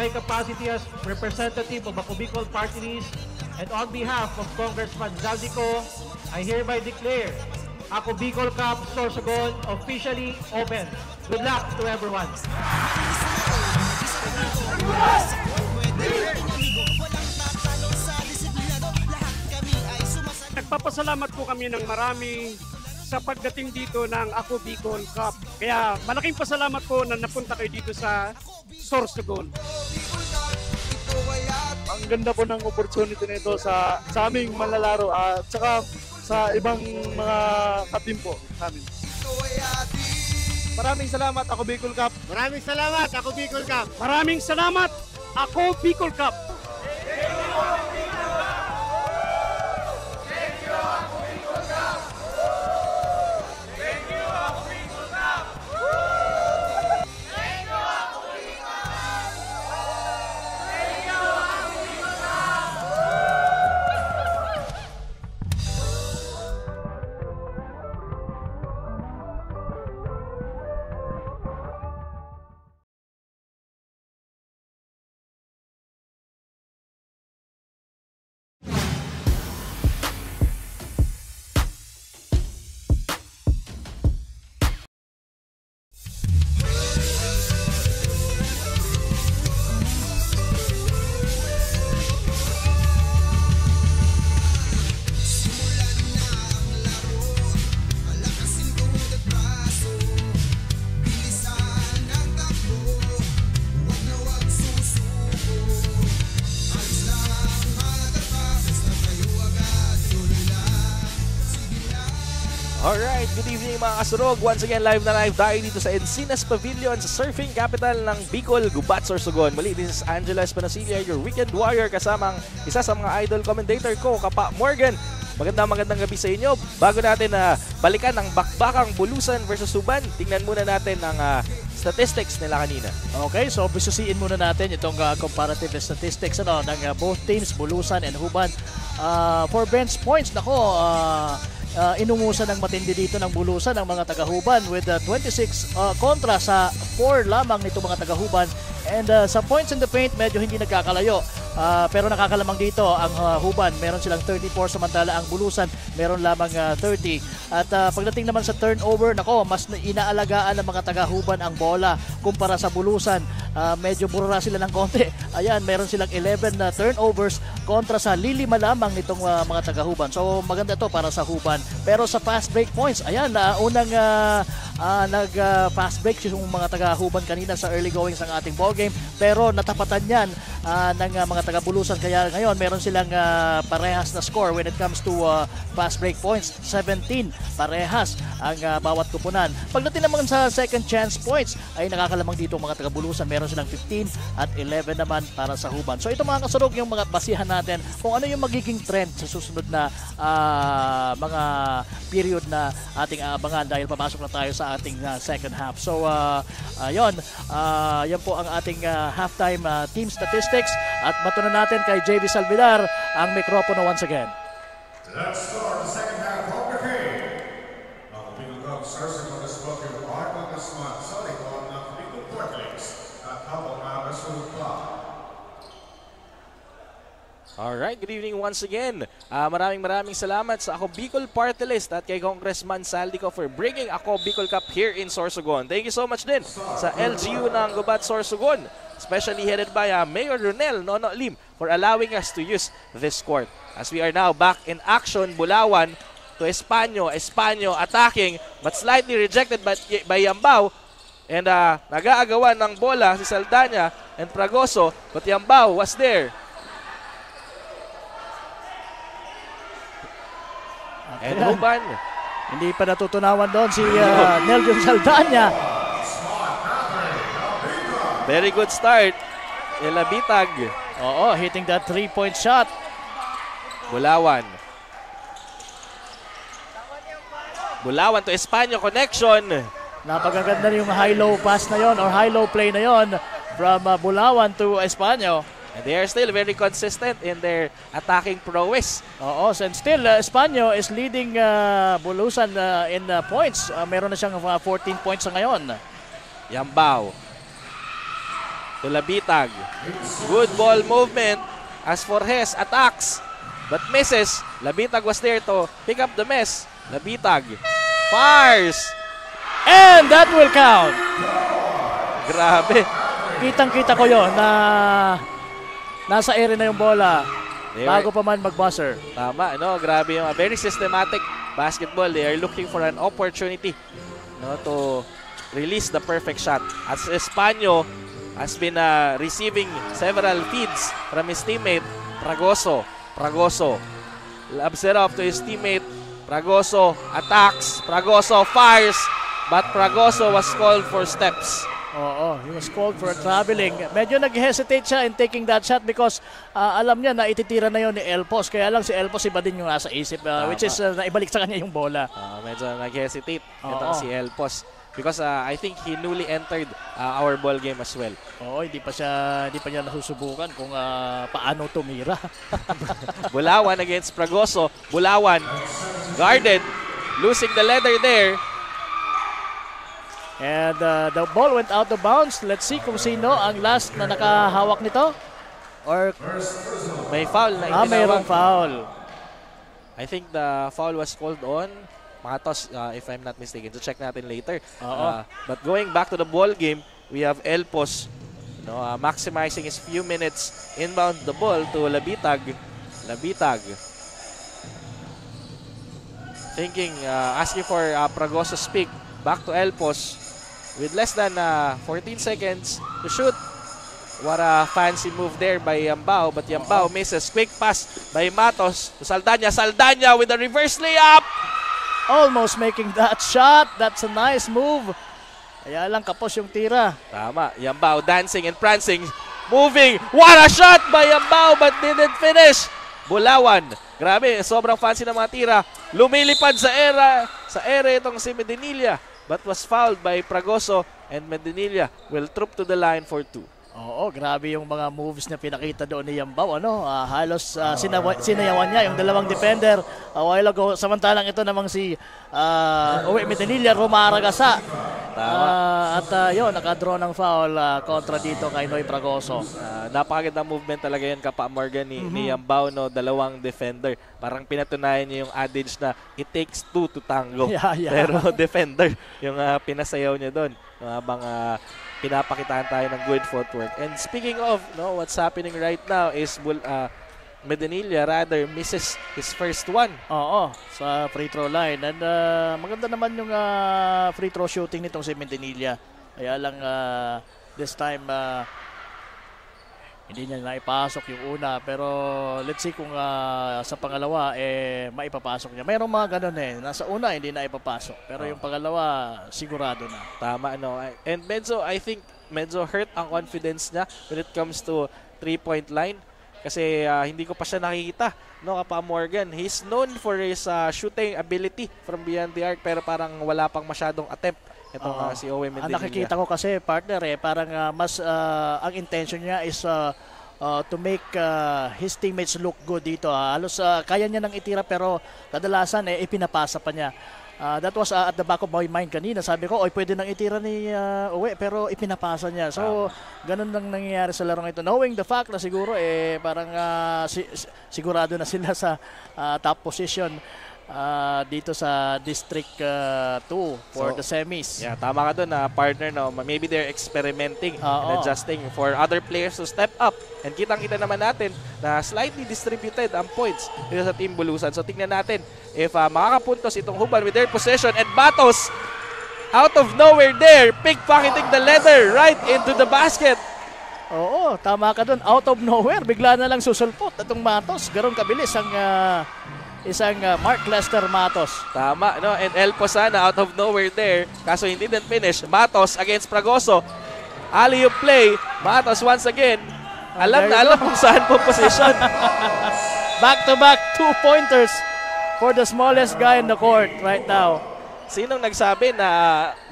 Speaker 9: My capacity as representative of Ako Bicol Party List and on behalf of Congressman Zaldico, I hereby declare Ako Bicol Cup Sorsogon officially open. Good luck to everyone.
Speaker 10: Nagpapasalamat po kami ng marami sa pagdating dito ng Ako Bicol Cup. Kaya malaking pasalamat po na napunta kayo dito sa Sorsogon.
Speaker 9: Ang ganda po ng opportunity nito sa aming manlalaro at saka sa ibang mga katim po namin. Maraming salamat Ako Bicol Cup.
Speaker 3: Maraming salamat, Ako Bicol Cup.
Speaker 10: Maraming salamat, Ako Bicol Cup.
Speaker 5: Alright, good evening mga kasurog. Once again, live na live tayo dito sa Encinas Pavilion sa surfing capital ng Bicol, Gubat, Sorsogon. Muli, this is Angela Espinasilia, your weekend warrior, kasamang isa sa mga idol commentator ko, Kapa Morgan. Magandang gabi sa inyo. Bago natin balikan ang bakbakang Bulusan versus Huban, tingnan muna natin ang statistics nila kanina.
Speaker 4: Okay, so bisusiin muna natin itong comparative statistics ng both teams, Bulusan and Huban. For bench points, nako, inungusan ng matindi dito ng Bulusan ang mga taga-Huban with 26 kontra sa 4 lamang nito mga taga-Huban. And sa points in the paint, medyo hindi nagkakalayo. Pero nakakalamang dito ang Huban. Meron silang 34 samantala ang Bulusan meron lamang 30. At pagdating naman sa turnover, nako, mas inaalagaan ng mga taga-Huban ang bola kumpara sa Bulusan. Medyo burara sila ng konti. Ayan, meron silang 11 na turnovers kontra sa lilima lamang nitong mga taga-Huban. So maganda to para sa Huban. Pero sa fast break points, ayan, unang nag-fast break yung mga taga-Huban kanina sa early goings ng ating ballgame. Pero natapatan yan ng mga taga-Bulusan. Kaya ngayon meron silang parehas na score when it comes to fast break points. 17 parehas ang bawat kupunan. Pagdating naman sa second chance points ay nakakalamang dito mga taga-Bulusan. Meron silang 15 at 11 naman para sa Huban. So ito mga kasurog yung mga basihan natin kung ano yung magiging trend sa susunod na mga period na ating aabangan dahil papasok na tayo sa ating second half. So yan po ang ating halftime team statistics at matunan natin kay JV Salvidar ang mikropono once again.
Speaker 6: Let's start the second half of the game. Ako Bicol Cup Sorsogon is spoken by Congressman Zaldico ng Bicol Party List at habang nakasulpa.
Speaker 5: Alright, good evening once again. Maraming salamat sa Ako Bicol Party List at kay Congressman Zaldico for bringing Ako Bicol Cup here in Sorsogon. Thank you so much din sa LGU ng Gubat, Sorsogon, especially headed by Mayor Ronel Nono Lim for allowing us to use this court. As we are now back in action, Bulawan to Espanyo. Espanyo attacking but slightly rejected by Yambao. And nag-aagawan ng bola si Saldana and Fragoso, but Yambao was there. And Huban.
Speaker 4: Hindi pa natutunawan doon si Nelson Saldana.
Speaker 5: Very good start. Elabitag.
Speaker 4: Oo, hitting that 3-point shot.
Speaker 5: Bulawan. Bulawan to Espanyo connection.
Speaker 4: Napakaganda yung high-low pass na yon or high-low play na yon from Bulawan to Espanyo.
Speaker 5: And they are still very consistent in their attacking prowess.
Speaker 4: Oo, and still Espanyo is leading Bulusan in points. Meron na siyang 14 points sa ngayon.
Speaker 5: Yambao. To Labitag. Good ball movement as Forges attacks but misses. Labitag was there to pick up the miss. Labitag fires.
Speaker 4: And that will count.
Speaker 5: Grabe.
Speaker 4: Kitang-kita ko yon na nasa area na yung bola bago pa man mag-buzzer.
Speaker 5: Tama, no? Grabe yung very systematic basketball. They are looking for an opportunity, no, to release the perfect shot. As Espanyo has been receiving several feeds from his teammate, Fragoso. Fragoso lobs it off to his teammate. Fragoso attacks. Fragoso fires, but Fragoso was called for steps.
Speaker 4: Oo, he was called for traveling. Medyo nag-hesitate siya in taking that shot because alam niya na ititira na yon ni Elpos. Kaya lang si Elpos iba din yung nasa isip, which is naibalik sa kanya yung bola.
Speaker 5: Medyo nag-hesitate itong si Elpos because I think he newly entered our ball game as well.
Speaker 4: Oo, hindi pa niya nasusubukan kung paano tumira.
Speaker 5: Bulawan against Fragoso. Bulawan guarded, losing the leather there.
Speaker 4: And the ball went out of bounds. Let's see kung sino ang last na nakahawak nito. Or
Speaker 5: may foul na
Speaker 4: mayroong foul.
Speaker 5: I think the foul was called on Matos, if I'm not mistaken. So check natin later. But going back to the ball game, we have Elpos, maximizing his few minutes inbound the ball to Labitag. Labitag thinking, asking for Fragoso's pick. Back to Elpos with less than 14 seconds to shoot. What a fancy move there by Yambao, but Yambao misses. Quick pass by Matos to Saldana. Saldana with a reverse layup.
Speaker 4: Almost making that shot. That's a nice move. Kaya lang kapos yung tira.
Speaker 5: Tama. Yambao dancing and prancing. Moving. What a shot by Yambao but didn't finish. Bulawan. Grabe, sobrang fancy ng mga tira. Lumilipad sa area itong si Medinilla, but was fouled by Fragoso, and Medinilla will troop to the line for 2.
Speaker 4: Oo, grabe yung mga moves na pinakita doon ni Yambao. Halos sinayawan niya yung dalawang defender a while ago. Samantalang ito namang si Uwe Medinilla rumaragasa. At yun, nakadraw ng foul kontra dito kay Noy Fragoso.
Speaker 5: Napakagandang movement talaga yun, Kapa Morgan, ni Yambao, dalawang defender. Parang pinatunayan niya yung adage na it takes two to tango. Pero defender yung pinasayaw niya doon. Habang pinapakitaan tayo ng good footwork. And speaking of what's happening right now is Medinilla rather misses his first one.
Speaker 4: Oo, sa free throw line. And maganda naman yung free throw shooting nitong si Medinilla. Kaya lang this time hindi niya naipasok yung una. Pero let's see kung sa pangalawa maipapasok niya. Mayroong mga ganun nasa una hindi na ipapasok. Pero yung pangalawa sigurado na.
Speaker 5: Tama, And I think medyo hurt ang confidence niya when it comes to 3-point line. Kasi hindi ko pa siya nakikita, Kapa Morgan. He's known for his shooting ability from beyond the arc, pero parang wala pang masyadong attempt itong si Owe Medinilla.
Speaker 4: Nakikita ko kasi, partner, parang mas ang intention niya is to make his teammates look good dito. Halos kaya niya nang itira pero kadalasan ipinapasa pa niya. That was at the back of my mind kanina. Sabi ko, pwede nang itira ni Uwe, pero ipinapasa niya. So, ganun lang nangyayari sa larong ito. Knowing the fact na siguro, parang sigurado na sila sa top position. dito sa District 2 for the semis.
Speaker 5: Yeah, tama ka doon na partner, no? Maybe they're experimenting and
Speaker 4: Oo.
Speaker 5: adjusting for other players to step up. And kitang-kita naman natin na slightly distributed ang points dito sa Team Bulusan. So tingnan natin if makakapuntos itong Huban with their possession, and Matos out of nowhere there, pickpocketing the leather right into the basket.
Speaker 4: Oo, tama ka doon. Out of nowhere, bigla na lang susulpot itong Matos. Garong kabilis ang isang Mark Lester Matos.
Speaker 5: Tama, no? And El Posana out of nowhere there. Kaso hindi din finish. Matos against Fragoso. Alley-oop play. Matos once again. Alam na alam kung saan po position.
Speaker 4: Back-to-back 2-pointers for the smallest guy in the court right now.
Speaker 5: Sinong nagsabi na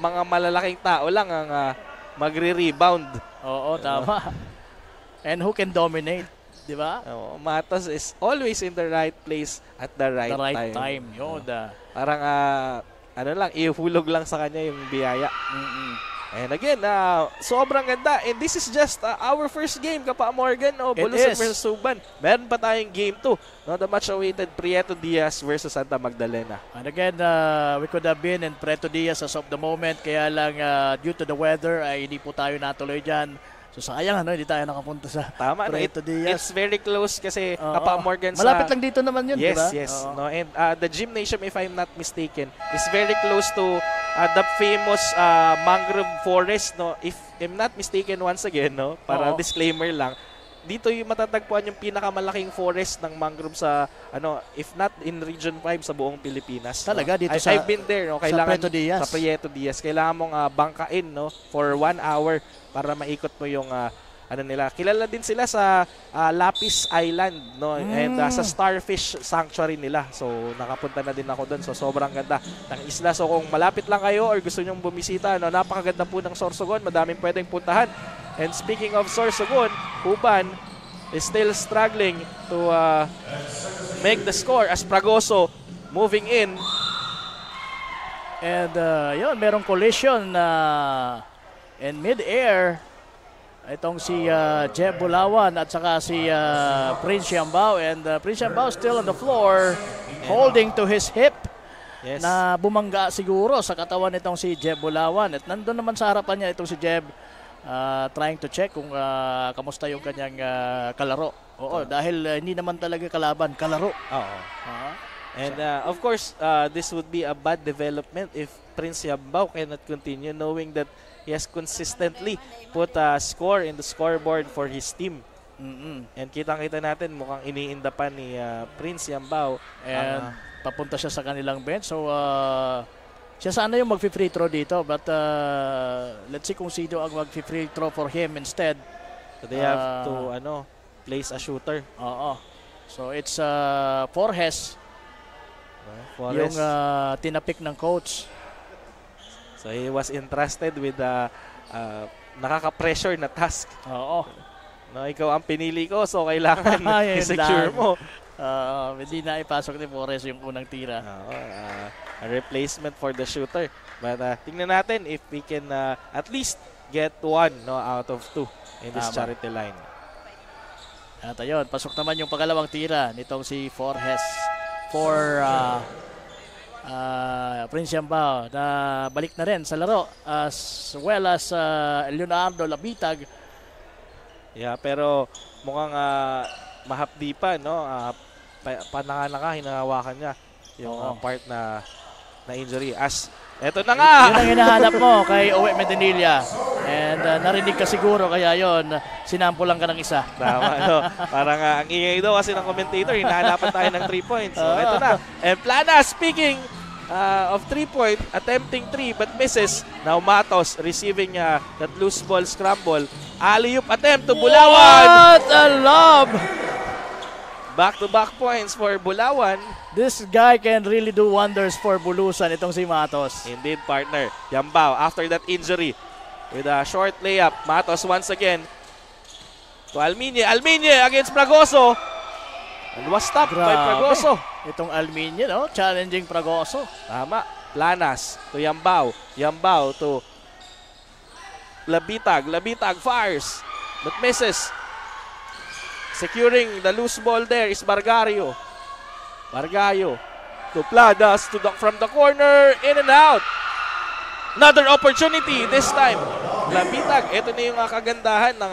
Speaker 5: mga malalaking tao lang ang magre-rebound?
Speaker 4: Oo, tama. And who can dominate? Diba?
Speaker 5: Matos is always in the right place at the right
Speaker 4: time. Yun.
Speaker 5: Parang ano lang, ihulog lang sa kanya yung biyaya. And again, sobrang ganda. And this is just our first game, Kapa Morgan. Bulusan versus Suban. Meron pa tayong game 2. No, the much-awaited Prieto Diaz versus Santa Magdalena.
Speaker 4: And again, we could have been in Prieto Diaz as of the moment. Kaya lang, due to the weather, ay hindi po tayo natuloy dyan. So sayang, hindi tayo nakapunta sa Prieto Diaz.
Speaker 5: It's very close kasi Kapa Morgan sa...
Speaker 4: Malapit lang dito naman yun,
Speaker 5: yes,
Speaker 4: diba?
Speaker 5: Yes, no? And the Gymnasium, if I'm not mistaken, is very close to the famous mangrove forest, no? If I'm not mistaken, once again, no? Para disclaimer lang, dito yung matatagpuan yung pinakamalaking forest ng mangrove sa, if not in Region 5 sa buong Pilipinas.
Speaker 4: Talaga,
Speaker 5: no?
Speaker 4: dito
Speaker 5: I've been there, no?
Speaker 4: Sa Prieto Diaz.
Speaker 5: Sa Prieto Diaz. Kailangan mong bangkain, no? For 1 hour para maikot mo yung nila. Kilala din sila sa Lapis Island, no? And sa Starfish Sanctuary nila. So nakapunta na din ako doon. So sobrang ganda ng isla. So kung malapit lang kayo or gusto nyong bumisita, napakaganda po ng Sorsogon. Madaming pwedeng puntahan. And speaking of Sorsogon, Huban is still struggling to make the score as Fragoso moving in.
Speaker 4: And yun, merong collision in mid-air. Itong si Jeb Bulawan at saka si Prince Yambao. And Prince Yambao still on the floor, holding to his hip.
Speaker 5: Yes.
Speaker 4: Na bumangga siguro sa katawan nitong si Jeb Bulawan. At nandun naman sa harapan niya itong si Jeb, trying to check kung kamusta yung kanyang kalaro. Oo, dahil hindi naman talaga kalaban, kalaro.
Speaker 5: Oo. And of course, this would be a bad development if Prince Yambao cannot continue, knowing that he has consistently put a score in the scoreboard for his team. And kitang-kita natin mukhang iniinda pa ni Prince Yambao.
Speaker 4: And papunta siya sa kanilang bench. So, siya sana yung mag-free throw dito. But let's see kung sino ang mag-free throw for him instead.
Speaker 5: So they have to place a shooter.
Speaker 4: Oo. So, it's Forges. Yung tinapik ng coach.
Speaker 5: So he was entrusted with nakaka-pressure na task.
Speaker 4: Oo.
Speaker 5: No, ikaw ang pinili ko, so kailangan i-secure mo.
Speaker 4: Hindi na ipasok ni Forres yung unang tira.
Speaker 5: A replacement for the shooter. But tingnan natin if we can at least get 1 out of 2 in this charity line.
Speaker 4: At ayun, pasok naman yung pangalawang tira nitong si Forges for Prince Yambao na balik na rin sa laro as well as Leonardo Labitag.
Speaker 5: Yeah, pero mukhang mahapdi pa, no? Panaka-naka, hinahawakan niya yung part na injury. As eto na nga!
Speaker 4: Yun ang hinahanap mo kay Owe Medinilla. And narinig ka siguro, kaya yon sinampo lang ka ng isa.
Speaker 5: Tama, no? Parang ang ingay daw kasi ng commentator, hinahanapan tayo ng 3 points. So, eto na. And Plana, speaking of 3-point, attempting 3 but misses. Now Matos receiving that loose ball scramble. Alley-oop attempt to Bulawan!
Speaker 4: What a lob!
Speaker 5: Back-to-back points for Bulawan.
Speaker 4: This guy can really do wonders for Bulusan, itong si Matos.
Speaker 5: Indeed, partner. Yambao, after that injury, with a short layup. Matos once again to Almiñe. Almiñe against Fragoso. And was stopped by Fragoso.
Speaker 4: Itong Almiñe, no? Challenging Fragoso.
Speaker 5: Tama. Planas to Yambao. Yambao to Labitag. Labitag fires but misses. Securing the loose ball there is Bargario. Bargayo to Planas from the corner, in and out. Another opportunity this time. Labitag, ito na yung kagandahan ng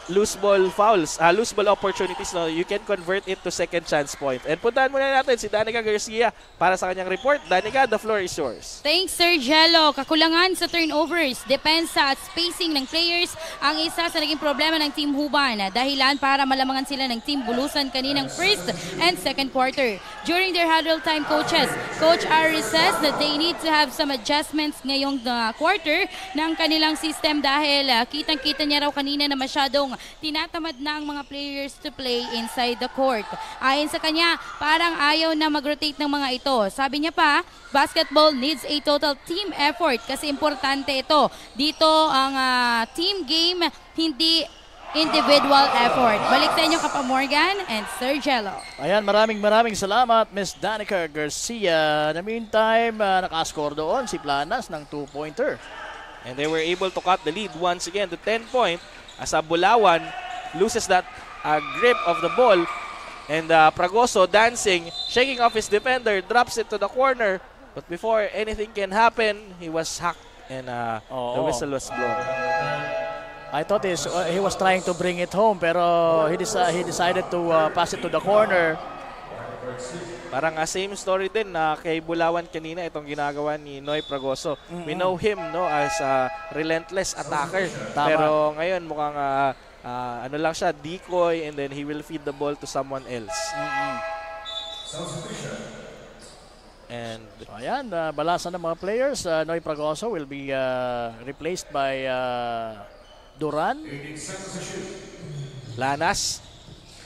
Speaker 5: loose ball fouls, loose ball opportunities. No? You can convert it to second chance point. And puntahan muna natin si Danica Garcia para sa kanyang report. Danica, the floor is yours.
Speaker 8: Thanks, Sir Jello. Kakulangan sa turnovers, depensa at spacing ng players ang isa sa naging problema ng Team Huban. Dahilan para malamangan sila ng Team Bulusan kaninang first and second quarter. During their huddle time, coaches, Coach Aris says that they need to have some adjustments ngayong quarter ng kanilang system dahil kitang-kita niya raw kanina na masyadong tinatamad na ang mga players to play inside the court. Ayon sa kanya, parang ayaw na mag-rotate ng mga ito. Sabi niya pa, basketball needs a total team effort kasi importante ito. Dito ang team game, hindi individual effort. Balik sa inyo Kapa Morgan and Sir Jello.
Speaker 4: Ayan, maraming salamat Miss Danica Garcia. In the meantime, nakascore doon si Planas ng 2-pointer.
Speaker 5: And they were able to cut the lead once again to 10-point. As Bulawan loses that grip of the ball, and Pragoso dancing, shaking off his defender, drops it to the corner. But before anything can happen, he was hacked and the whistle was blown.
Speaker 4: I thought he was trying to bring it home, pero he decided to pass it to the corner.
Speaker 5: Parang same story din na kay Bulawan kanina itong ginagawa ni Noy Pragoso. We know him as a relentless attacker.
Speaker 4: Tama.
Speaker 5: Pero ngayon mukhang ano lang siya, decoy, and then he will feed the ball to someone else. And
Speaker 4: ayan, balasan ng mga players. Noy Pragoso will be replaced by Duran.
Speaker 5: Planas,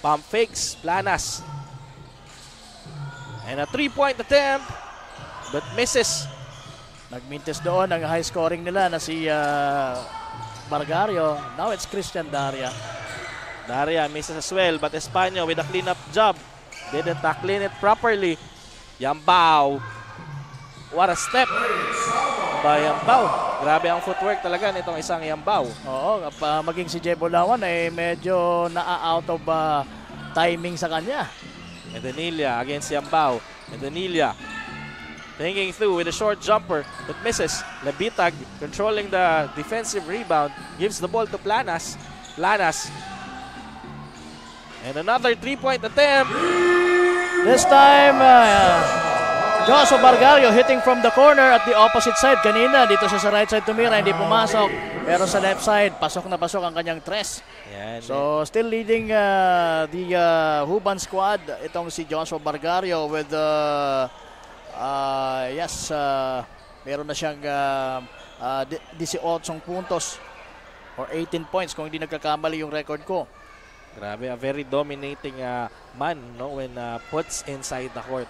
Speaker 5: pump fakes, Planas. And a 3-point attempt, but misses.
Speaker 4: Nagmintis doon ang high scoring nila na si Bargario. Now it's Christian Daria.
Speaker 5: Daria misses as well, but Espano with a cleanup job. Didn't clean it properly. Yambao. What a step by Yambao. Grabe ang footwork talaga nitong isang Yambao.
Speaker 4: Oo, maging si Jay Bulawan ay medyo na-out of timing sa kanya.
Speaker 5: Medinilla against Yambao. Medinilla thinking through with a short jumper but misses. Labitag controlling the defensive rebound. Gives the ball to Planas. Planas. And another 3-point attempt.
Speaker 4: This time, Joshua Bargario hitting from the corner at the opposite side. Kanina, dito siya sa right side tumira, hindi pumasok. Pero sa left side, pasok na pasok ang kanyang tres.
Speaker 5: Yan.
Speaker 4: So, still leading the Huban squad. Itong si Joshua Bargario with, meron na siyang 18 puntos or 18 points kung hindi nagkakamali yung record ko.
Speaker 5: Grabe, a very dominating man when puts inside the court.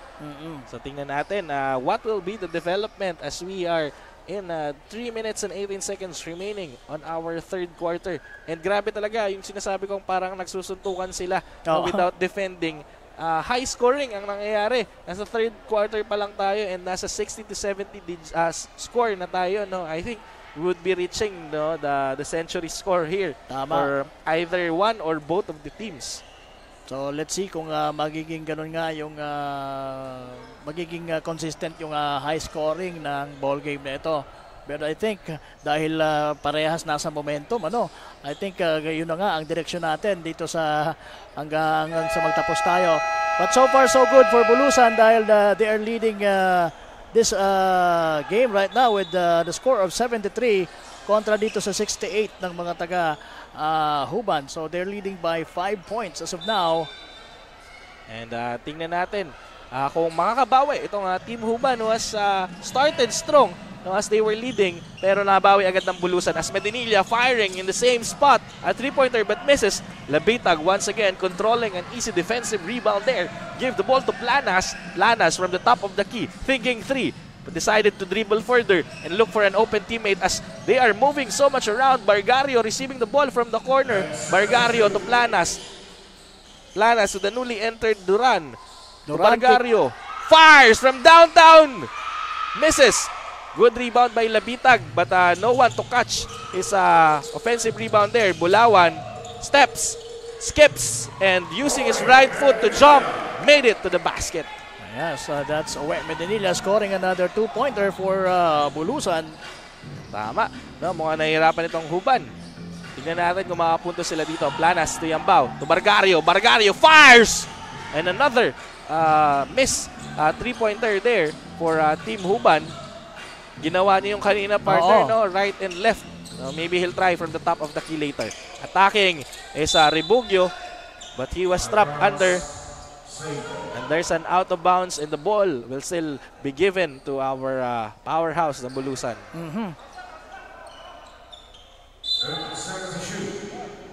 Speaker 5: So tingnan natin what will be the development as we are in 3 minutes and 18 seconds remaining on our third quarter. And grabe talaga yung sinasabi kong parang nagsusuntukan sila without defending. High scoring ang nangyayari. Nasa third quarter pa lang tayo and nasa 60 to 70 score na tayo. I think we would be reaching the century score here.
Speaker 4: Tama.
Speaker 5: For either one or both of the teams.
Speaker 4: So let's see kung magiging ganun nga yung magiging consistent yung high scoring ng ball game na ito. But I think dahil parehas nasa momentum, I think yun na nga ang direksyon natin dito sa hanggang sa magtapos tayo. But so far so good for Bulusan dahil they are leading this game right now with the score of 73 kontra dito sa 68 ng mga taga Huban. So they're leading by 5 points as of now.
Speaker 5: And tingnan natin kung makakabawi itong Team Huban was started strong as they were leading, pero nabawi agad ng Bulusan as Medinilla firing in the same spot. A 3-pointer but misses. Labitag once again controlling an easy defensive rebound there. Give the ball to Planas. Planas from the top of the key, thinking 3, but decided to dribble further and look for an open teammate as they are moving so much around. Bargario receiving the ball from the corner. Bargario to Planas. Planas to the newly entered Duran. Bargario fires from downtown. Misses. Good rebound by Labitag, but no one to catch his offensive rebound there. Bulawan steps, skips, and using his right foot to jump, made it to the basket.
Speaker 4: Yes, that's Uwe Medinilla scoring another 2-pointer for Bulusan.
Speaker 5: Tama. No, mukhang nahihirapan itong Huban. Tingnan natin kung makapunto sila dito. Planas to Yambao, to Bargario. Bargario fires! And another miss 3-pointer there for Team Huban. Ginawa niya yung kanina partner, no? Right and left. Maybe he'll try from the top of the key later. Attacking is Rebugio, but he was trapped under. And there's an out of bounds and the ball will still be given to our powerhouse, the Bulusan.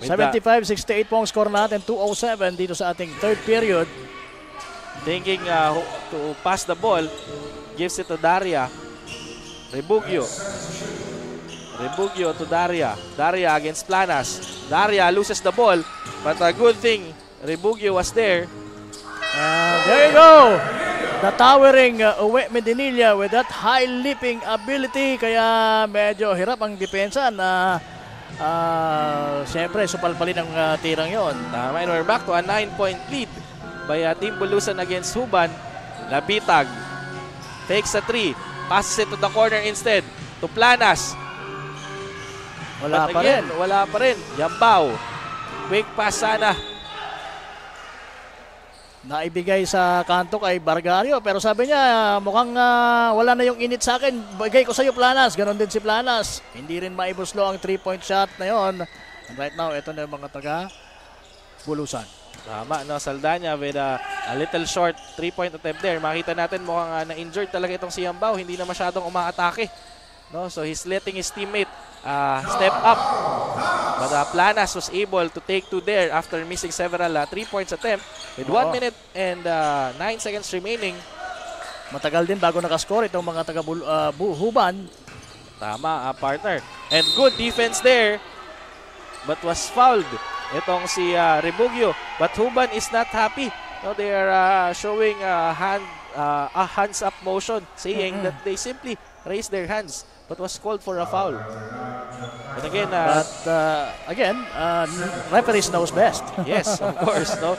Speaker 4: 75-68 po ang score natin, 2:07 dito sa ating third period.
Speaker 5: Thinking to pass the ball, gives it to Daria. Rebugio. Rebugio to Daria. Daria against Planas. Daria loses the ball, but a good thing, Rebugio was there.
Speaker 4: And there you go! The towering Uwe Medinilla with that high leaping ability. Kaya medyo hirap ang depensa na siyempre supalpalin ang tirang yon.
Speaker 5: Tama, and we're back to a 9-point lead by Team Bulusan against Huban. Labitag fakes a 3, passes it to the corner instead to Planas.
Speaker 4: Wala pa
Speaker 5: again,
Speaker 4: rin.
Speaker 5: Wala pa rin. Yambao. Quick pass sana.
Speaker 4: Naibigay sa kanto kay Bargario, pero sabi niya mukhang wala na yung init sa akin, bigay ko sa iyo Planas. Ganon din si Planas, hindi rin maibuslo ang 3-point shot na yon. And right now ito na yung mga taga Bulusan.
Speaker 5: Tama, no? Saldana with a little short 3-point attempt there. Makita natin mukhang na-injured talaga itong si Yambao, hindi na masyadong umaatake, no? So he's letting his teammate step up, but Planas was able to take 2 there after missing several 3-points attempt with 1 minute and 9 seconds remaining.
Speaker 4: Matagal din bago nakascore itong mga taga Huban.
Speaker 5: Tama, partner, and good defense there, but was fouled itong si Rebugio, but Huban is not happy. No, they are showing a hands up motion, saying that they simply raised their hands, but was called for a foul. But again, referees knows best. Yes, of course, no.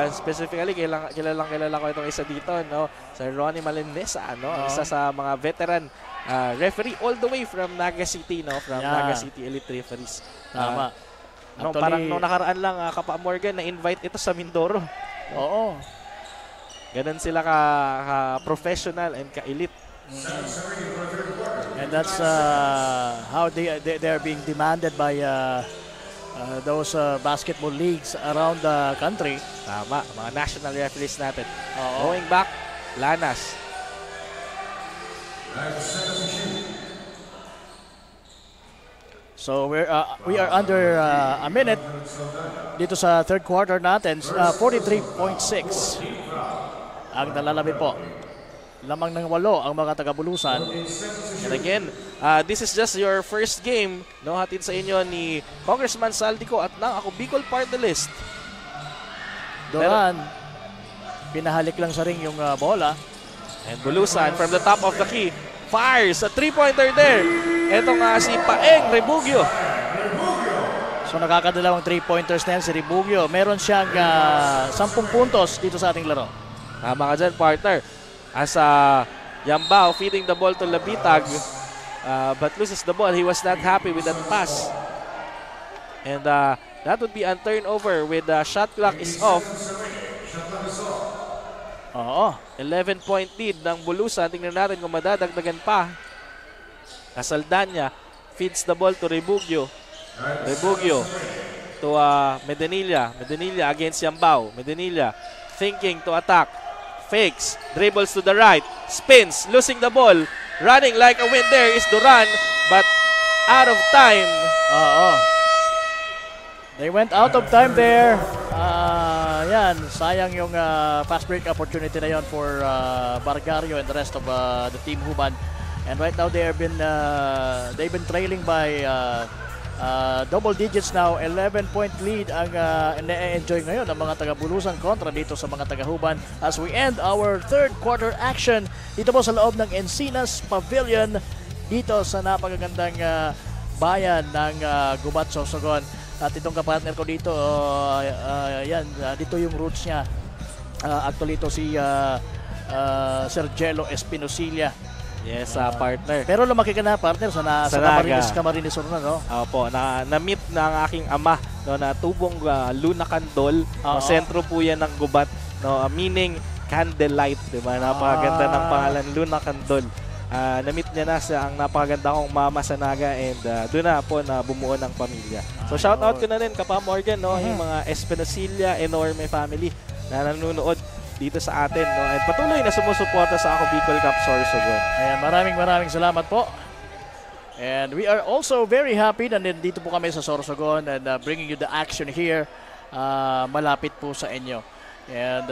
Speaker 5: Specifically, kilala ko itong isa dito, no, Sir Ronnie Malinesa, no, isa sa mga veteran referee all the way from Naga City, no, from Naga City Elite Referees.
Speaker 4: Tama.
Speaker 5: No, parang nung nakaraan lang, Kapa Morgan, na-invite ito sa Mindoro.
Speaker 4: Oo.
Speaker 5: Ganun sila ka-professional and ka-elite.
Speaker 4: And that's how they are being demanded by those basketball leagues around the country.
Speaker 5: Tama, mga national referees natin. Going back, Planas.
Speaker 4: So we are under a minute dito sa third quarter natin. 43.6 ang nalalabit po. Lamang ng 8 ang mga taga-Bulusan.
Speaker 5: And again, this is just your first game, no, hatid sa inyo ni Congressman Saldico at ng Ako Bicol Party List.
Speaker 4: Doran, pinahalik lang sa ring yung bola.
Speaker 5: And Bulusan from the top of the key fires a 3-pointer there. Ito nga si Paeng Rebugio.
Speaker 4: So nakakadalawang 3-pointers na yan si Rebugio. Meron siyang 10 puntos dito sa ating laro.
Speaker 5: Tama ka dyan, partner. As Yambao feeding the ball to Labitag, but loses the ball. He was not happy with that pass. And that would be a turnover with the shot clock is off. 11-point lead ng Bulusan. Tingnan natin kung madadagdagan pa. Saldana feeds the ball to Rebugio. Rebugio to Medinilla. Medinilla against Yambao. Medinilla thinking to attack. Fakes, dribbles to the right, spins, losing the ball. Running like a wind there is Duran, but out of time.
Speaker 4: They went out of time there. Yan, sayang yung fast break opportunity na yon for Bargario and the rest of the Team Huban. And right now they've been trailing by double digits now. 11-point lead ang na-enjoy ngayon ang mga taga-Bulusan kontra dito sa mga taga-Huban as we end our third quarter action dito po sa loob ng Encinas Pavilion dito sa napakagandang bayan ng Gubat, Sorsogon. At itong kapartner ko dito, dito yung roots niya. Actually ito si Sir Jello Espinosilla.
Speaker 5: Yes, partner.
Speaker 4: Pero lumaki ka na, partner, sa
Speaker 5: Naga.
Speaker 4: Camarines Sur na, no?
Speaker 5: Opo, na-meet na ang aking ama, no, na tubong Luna Candol.
Speaker 4: Oo.
Speaker 5: Sentro po yan ng gubat, no, meaning candlelight, di ba? Napakaganda ng pangalan, Luna Candol. Na-meet niya na sa ang napakaganda kong mama sa Naga, and doon na po na bumuo ng pamilya. So shout out ko na rin, Kapa Morgan, no, yung mga Espinosilla Enorme family na nanonood dito sa atin, no, and patuloy na sumusuporta sa Ako Bicol Cup Sorsogon.
Speaker 4: Ayan, maraming salamat po. And we are also very happy na nandito po kami sa Sorsogon and bringing you the action here. Malapit po sa inyo. And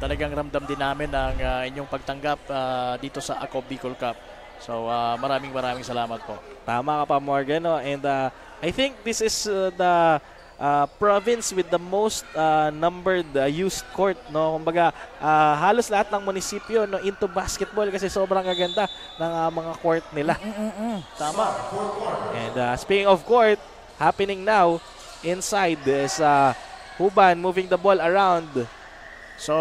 Speaker 4: talagang ramdam din namin ang inyong pagtanggap dito sa Ako Bicol Cup. So maraming salamat po.
Speaker 5: Tama ka pa, Morgan, no? And I think this is the province with the most numbered used court, no. Kumbaga halos lahat ng munisipyo, no, into basketball kasi sobrang gaganda ng mga court nila.
Speaker 4: Tama.
Speaker 5: And speaking of court, happening now inside is Huban moving the ball around.
Speaker 4: So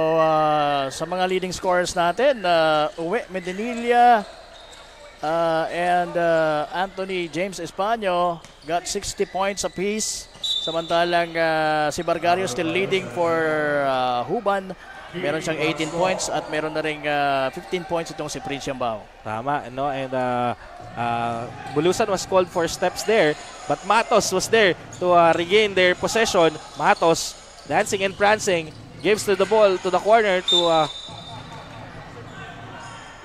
Speaker 4: sa mga leading scorers natin, Uwe Medinilla and Anthony James Espanyo got 60 points apiece. Samantalang si Bargario still leading for Huban. Meron siyang 18 points at meron na ring 15 points itong si Prince Yambao.
Speaker 5: Tama, no? And Bulusan was called for steps there, but Matos was there to regain their possession. Matos, dancing and prancing, gives to the ball to the corner to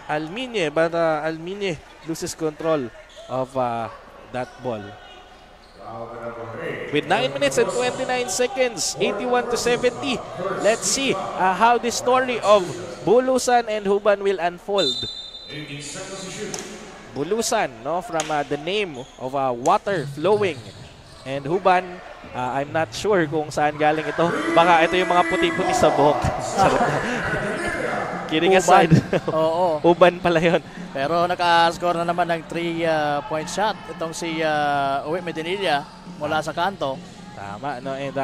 Speaker 5: Alminye, but Alminye loses control of that ball. With 9 minutes and 29 seconds, 81-70. Let's see how the story of Bulusan and Huban will unfold. Bulusan, no, from the name of water flowing. And Huban, I'm not sure kung saan galing ito. Baka ito yung mga puti-puti sa buhok. Kidding aside.
Speaker 4: Oo.
Speaker 5: Huban pala yun.
Speaker 4: Pero naka-score na naman ng 3-point shot itong si Uwe Medinilla mula sa kanto.
Speaker 5: Tama, no? And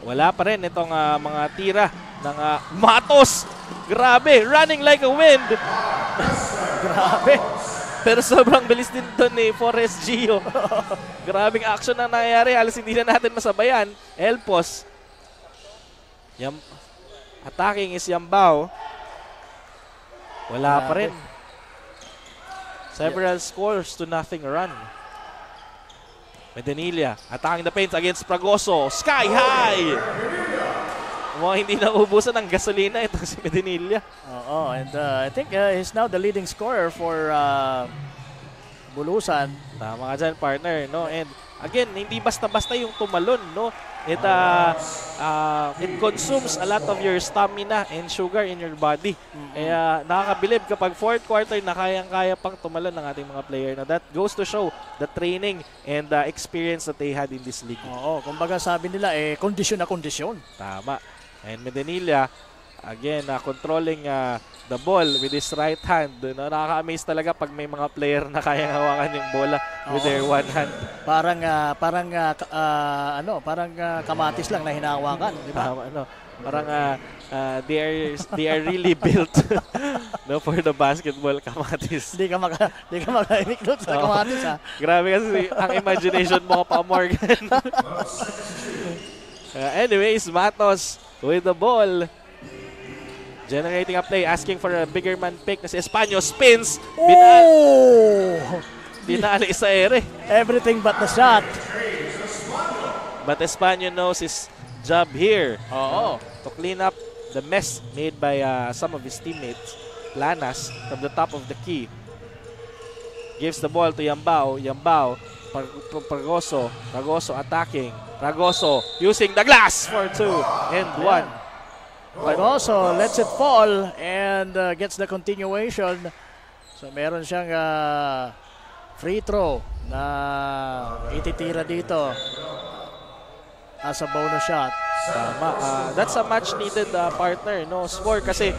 Speaker 5: wala pa rin itong mga tira ng Matos. Grabe, running like a wind.
Speaker 4: Grabe.
Speaker 5: Pero sobrang bilis din doon ni Forrest Gio. Grabing action na nangyayari. Halos hindi na natin masabayan. Elpos. Attacking is Yambao. Wala pa rin. Several scores to nothing run. Medinilla attacking the paint against Pragoso. Sky high! Mukhang hindi naubusan ng gasolina itong si Medinilla.
Speaker 4: Oo, and I think he's now the leading scorer for Bulusan.
Speaker 5: Tama ka dyan, partner, no? And again, hindi basta-basta yung tumalon, no? It consumes a lot of your stamina and sugar in your body. Kaya nakakabilib kapag fourth quarter na kayang-kaya pang tumalon ng ating mga player. Na that goes to show the training and the experience that they had in this league.
Speaker 4: Oo, kumbaga sabi nila, kondisyon na kondisyon.
Speaker 5: Tama. And Medinilla, again, controlling the ball with his right hand. No? Nakaka-amaze talaga pag may mga player na kayang hawakan yung bola with their one hand.
Speaker 4: Parang kamatis lang na hinahawakan, di ba?
Speaker 5: Parang they are really built no, for the basketball, kamatis.
Speaker 4: Di ka maka-imiklot sa kamatis, ha?
Speaker 5: Grabe kasi ang imagination mo, Kapa Morgan. Anyways, Matos with the ball. Generating a play, asking for a bigger man pick na si Espanyo. Spins. Binali sa ere.
Speaker 4: Everything but the shot.
Speaker 5: But Espanyo knows his job here.
Speaker 4: Oo.
Speaker 5: To clean up the mess made by some of his teammates. Planas from the top of the key. Gives the ball to Yambao. Yambao. Pragoso. Pragoso attacking. Pragoso using the glass for 2 and 1.
Speaker 4: Pragoso lets it fall and gets the continuation. So meron siyang free throw na ititira dito as a bonus shot.
Speaker 5: Tama. That's a much needed partner, no? Score kasi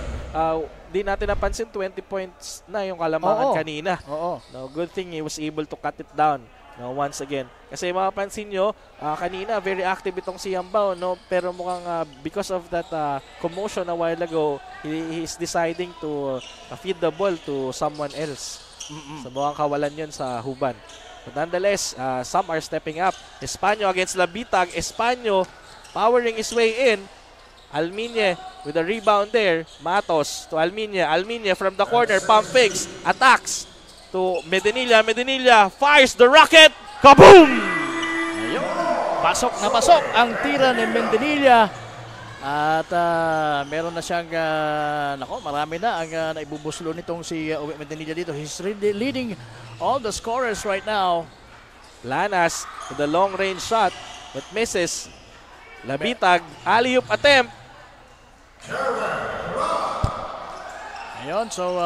Speaker 5: di natin napansin 20 points na yung kalamangan kanina.
Speaker 4: Oo.
Speaker 5: No, good thing he was able to cut it down No, once again. Kasi mapapansin nyo, kanina very active itong si Yambao, no? Pero mukhang because of that commotion a while ago, he's deciding to feed the ball to someone else. So mukhang kawalan yun sa Huban. But nonetheless, some are stepping up. Espanyo against Labitag. Espanyo powering his way in. Alminye with a rebound there. Matos to Alminye. Alminye from the corner. Pump fakes. Attacks to Medinilla. Medinilla fires the rocket. Kaboom!
Speaker 4: Ayun. Pasok na pasok ang tira ni Medinilla. At meron na siyang, marami na ang naibubuslo nitong si Uwe Medinilla dito. He's really leading all the scorers right now.
Speaker 5: Lanas with a long range shot but misses. Labitag, alley-oop attempt.
Speaker 4: Ayun, so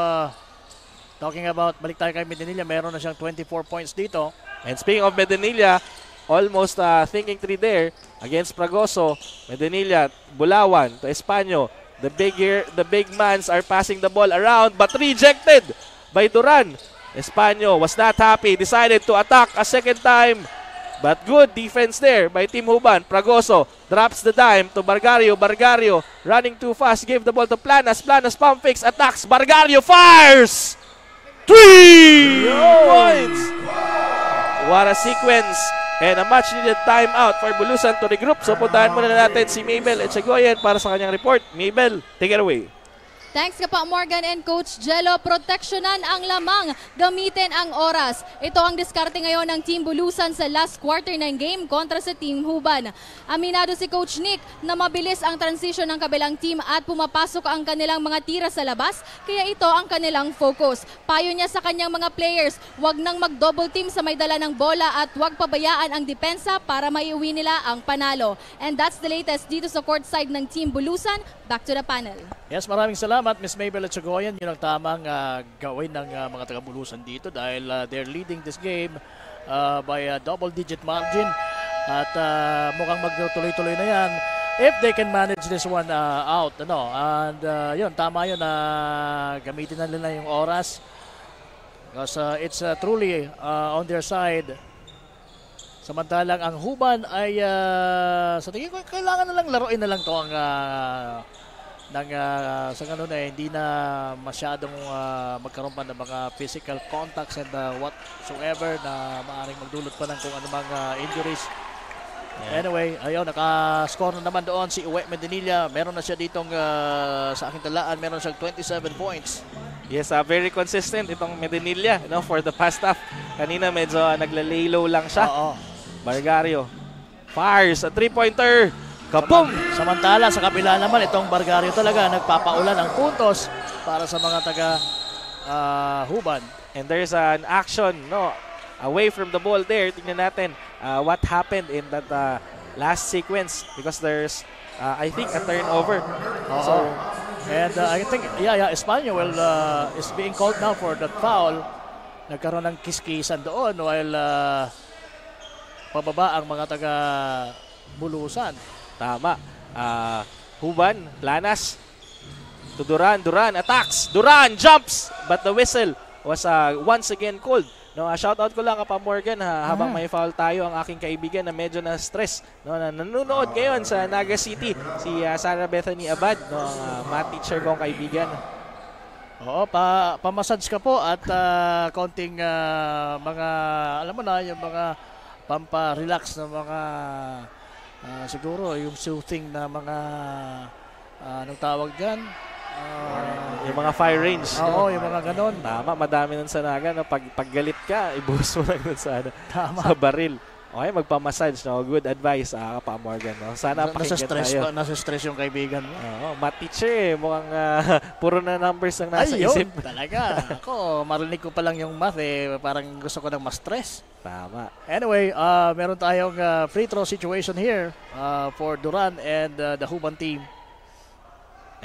Speaker 4: talking about, balik tayo kay Medinilla, meron na siyang 24 points dito.
Speaker 5: And speaking of Medinilla, almost thinking 3 there against Fragoso. Medinilla, Bulawan to Espanyo. The big mans are passing the ball around but rejected by Duran. Espanyo was not happy, decided to attack a second time. But good defense there by Team Huban. Fragoso drops the dime to Bargario. Bargario running too fast, gave the ball to Planas. Planas pump fakes, attacks. Bargario fires! 3 points! What a sequence! And a much-needed timeout for Bulusan to regroup. So puntahan muna natin si Mabel Echegoyen para sa kanyang report. Mabel, take it away.
Speaker 7: Thanks ka pa Morgan and Coach Jello. Proteksyonan ang lamang, gamitin ang oras. Ito ang diskarte ngayon ng Team Bulusan sa last quarter ng game kontra sa Team Huban. Aminado si Coach Nick na mabilis ang transition ng kabilang team at pumapasok ang kanilang mga tira sa labas, kaya ito ang kanilang focus. Payo niya sa kanyang mga players, wag nang mag-double team sa may dala ng bola at wag pabayaan ang depensa para maiuwi nila ang panalo. And that's the latest dito sa courtside ng Team Bulusan. Back to the panel.
Speaker 4: Yes, maraming salamat Miss Mabel Echegoyen. Yun ang tamang gawin ng mga taga-Bulusan dito dahil they're leading this game by a double-digit margin at mukhang magtuloy-tuloy na yan if they can manage this one out. And yun, tama yun na gamitin na nila yung oras because it's truly on their side. Samantalang ang Huban ay sa tingin ko kailangan na lang laruin na lang to ang sa ganun hindi na masyadong magkaroon pa ng mga physical contacts and whatsoever na maaaring magdulot pa ng kung anumang injuries. Yeah. Anyway, ayun, naka-score na naman doon si Uwe Medinilla. Meron na siya ditong sa aking talaan, meron siyang 27 points.
Speaker 5: Yes, very consistent itong Medinilla for the past half. Kanina medyo nagla-lay-low lang siya. Bargario fires a 3-pointer. Kaboom!
Speaker 4: Samantala, sa kabila naman, itong Bargario talaga nagpapaulan ng puntos para sa mga taga-Huban.
Speaker 5: And there's an action away from the ball there. Tingnan natin what happened in that last sequence because there's, I think, a turnover. So,
Speaker 4: and I think, Espanyol is being called now for that foul. Nagkaroon ng kiskisan doon while pababa ang mga taga-Bulusan.
Speaker 5: Tama. Huban, Planas to Duran. Duran attacks. Duran jumps. But the whistle was once again called. Shoutout ko lang kapa Morgan habang may foul tayo ang aking kaibigan na medyo na-stress. Na nanonood ngayon sa Naga City. Si Sarah Bethany Abad, ang math teacher kong kaibigan.
Speaker 4: Oo, pamassage ka po at konting mga, alam mo na, yung mga pampa-relax na mga siguro yung soothing na mga anong tawag dyan?
Speaker 5: Yung mga fire range.
Speaker 4: Oo, yung mga ganon.
Speaker 5: Tama, madami nun sa Naga. Pag galit ka, ibuhos mo lang nun sa baril. Okay, magpamassage. Good advice, Kapa Morgan. Sana pakinggan tayo.
Speaker 4: Nasa-stress yung kaibigan mo.
Speaker 5: Math teacher mukhang puro na numbers ang nasa isip.
Speaker 4: Talaga. Ako, marinig ko pa lang yung math parang gusto ko nang ma-stress.
Speaker 5: Tama.
Speaker 4: Anyway, meron tayong free throw situation here for Duran and the Huban team.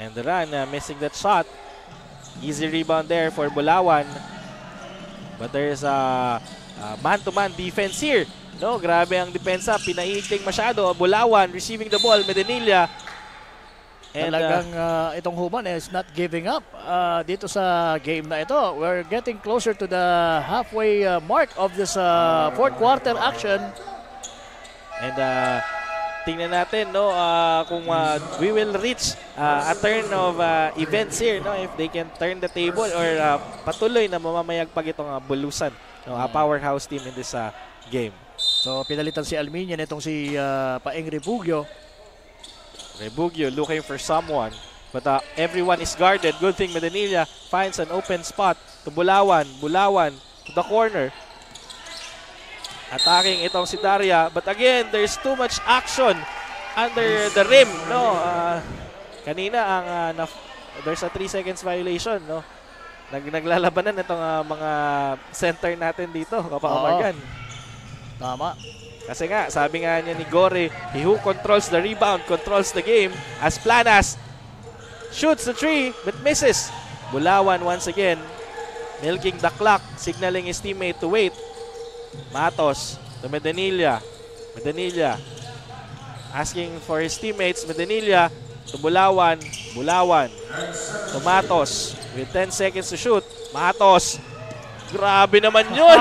Speaker 5: And Duran missing that shot. Easy rebound there for Bulawan. But there's a man-to-man defense here. Grabe ang depensa. Pinaiigting masyado. Bulawan receiving the ball. Medinilla. And,
Speaker 4: Talagang itong Huban is not giving up dito sa game na ito. We're getting closer to the halfway mark of this fourth quarter action.
Speaker 5: And tingnan natin no kung we will reach a turn of events here no, if they can turn the table or patuloy na mamamayagpag itong Bulusan, no, a powerhouse team in this game.
Speaker 4: So pinalitan si Alminia nitong si Paeng Rebugio.
Speaker 5: Rebugio looking for someone, but everyone is guarded. Good thing Medinilla finds an open spot to Bulawan. Bulawan to the corner. Attacking itong si Daria, but again, there's too much action under the rim, no? Kanina there's a 3 seconds violation, no? Naglalabanan itong mga center natin dito, Kapamorgan.
Speaker 4: Tama.
Speaker 5: Kasi nga, sabi nga niya ni Gore, he who controls the rebound controls the game. As Planas shoots the three but misses. Bulawan once again milking the clock, signaling his teammate to wait. Matos to Medinilla. Medinilla asking for his teammates. Medinilla to Bulawan. Bulawan to Matos with 10 seconds to shoot. Matos. Grabe naman yun.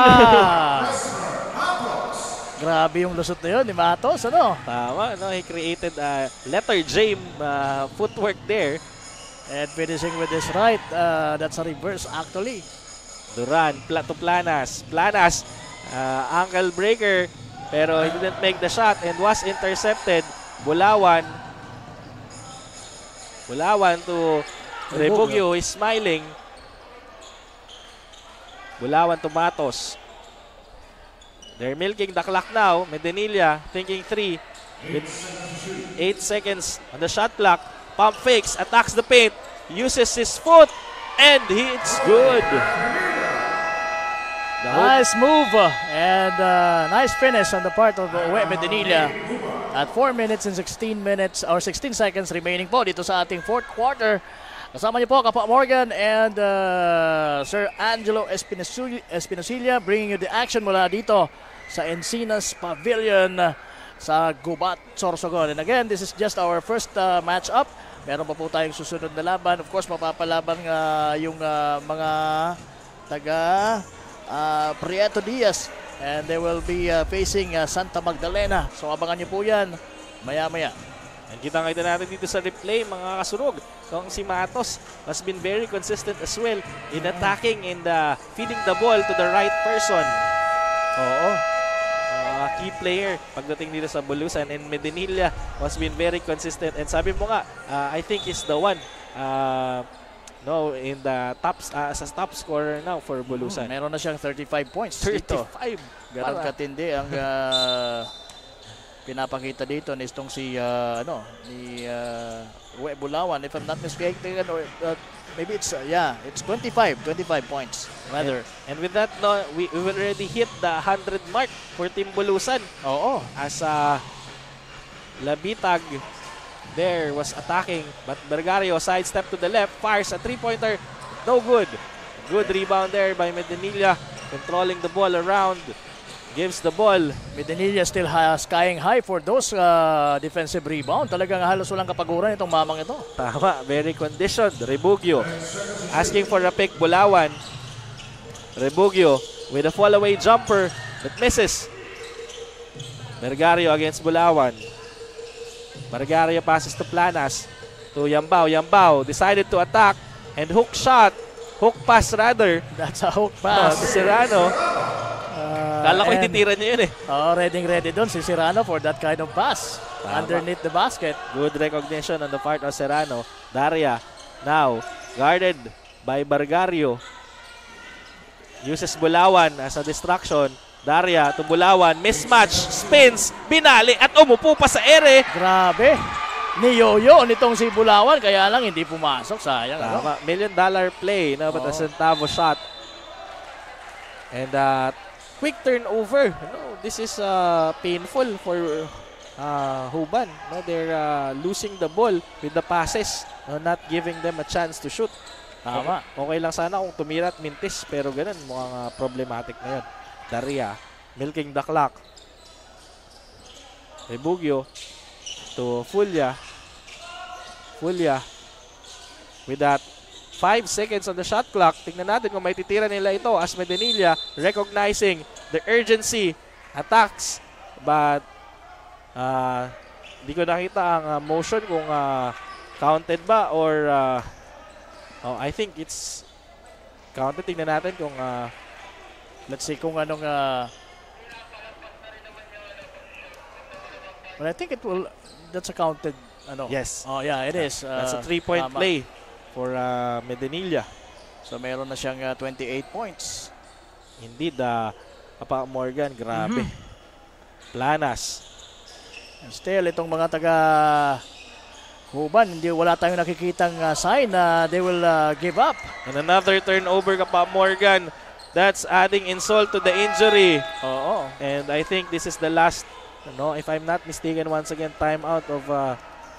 Speaker 4: Grabe yung lusot na yun ni Matos, ano?
Speaker 5: Tama, no? He created a letter J footwork there.
Speaker 4: And finishing with his right. That's a reverse actually.
Speaker 5: Duran to Planas. Planas. Ankle breaker, pero he didn't make the shot and was intercepted. Bulawan. Bulawan to Rebugio, is smiling. Bulawan to Matos. They're milking the clock now. Medinilla thinking 3 with 8 seconds on the shot clock. Pump fakes, attacks the paint, uses his foot, and hits good.
Speaker 4: Nice move and nice finish on the part of Uwe Medinilla at 4 minutes and 16 seconds remaining po dito sa ating fourth quarter. Kasama niyo po Kapa Morgan and Sir Angelo Espinosilia bringing you the action mula dito sa Encinas Pavilion sa Gubat, Sorsogon. And again, this is just our first match up. Meron pa po tayong susunod na laban. Of course, mapapalaban yung mga taga Prieto Diaz, and they will be facing Santa Magdalena. So abangan niyo po yan maya-maya.
Speaker 5: And kita natin dito sa replay mga kasurog. Kung si Matos has been very consistent as well in attacking and feeding the ball to the right person. Oo. Key player pagdating dito sa Bulusan, and Medinilla has been very consistent. And sabi mo nga, I think is the one in the as a top scorer now for Bulusan.
Speaker 4: Meron na siyang 35 points
Speaker 5: 35.
Speaker 4: dito. Ganun katindi ang pinapakita dito nitong si Uwe Bulawan, if I'm not mistaken, or maybe it's 25 points rather.
Speaker 5: And with that, no, we already hit the 100 mark for Team Bulusan.
Speaker 4: Oo.
Speaker 5: As Labitag there was attacking, but Bergario sidestep to the left, fires a three-pointer, no good. Good rebound there by Medinilla, controlling the ball around, gives the ball.
Speaker 4: Medinilla still skying high for those defensive rebound. Talagang halos walang kapaguran itong mamang ito.
Speaker 5: Tama, very conditioned. Rebugio asking for a pick. Bulawan. Rebugio with a fall-away jumper that misses. Bergario against Bulawan. Bergario passes to Planas. To Yambao. Yambao decided to attack and hook shot. Hook pass rather.
Speaker 4: That's a hook pass.
Speaker 5: To Serrano. Kala ko ititira niya yun eh.
Speaker 4: Ready doon si Serrano for that kind of pass. Tama. Underneath the basket.
Speaker 5: Good recognition on the part of Serrano. Daria now guarded by Bergario. Uses Bulawan as a distraction. Daria to Bulawan. Mismatch. Spins. Binali at umupo pa sa ere.
Speaker 4: Grabe. Niyoyo nitong si Bulawan. Kaya lang hindi pumasok. Sayang.
Speaker 5: Tama. $1 million play. No? But a centavo shot. And quick turnover. No, this is painful for Huban. No, they're losing the ball with the passes. No, not giving them a chance to shoot.
Speaker 4: Tama.
Speaker 5: Okay lang sana kung tumira at mintis. Pero ganun. Mukhang problematic na yun. Daria, milking the clock. Rebugio to Fulya. Fulya with that 5 seconds on the shot clock. Tingnan natin kung may titira nila ito as Medinilla recognizing the urgency, attacks, but di ko nakita ang motion kung counted ba or I think it's counted. Tingnan natin kung
Speaker 4: let's see kung anong well, I think it will, that's a counted ano.
Speaker 5: Yes.
Speaker 4: Oh yeah, it is.
Speaker 5: That's a 3-point play for Medinilla.
Speaker 4: So meron na siyang 28 points.
Speaker 5: Indeed, Papa Morgan, grabe. Planas.
Speaker 4: And still, itong mga taga Huban, wala tayong nakikitang sign na they will give up.
Speaker 5: And another turnover, Papa Morgan. That's adding insult to the injury.
Speaker 4: Oo.
Speaker 5: And I think this is the last, if I'm not mistaken, once again, time out of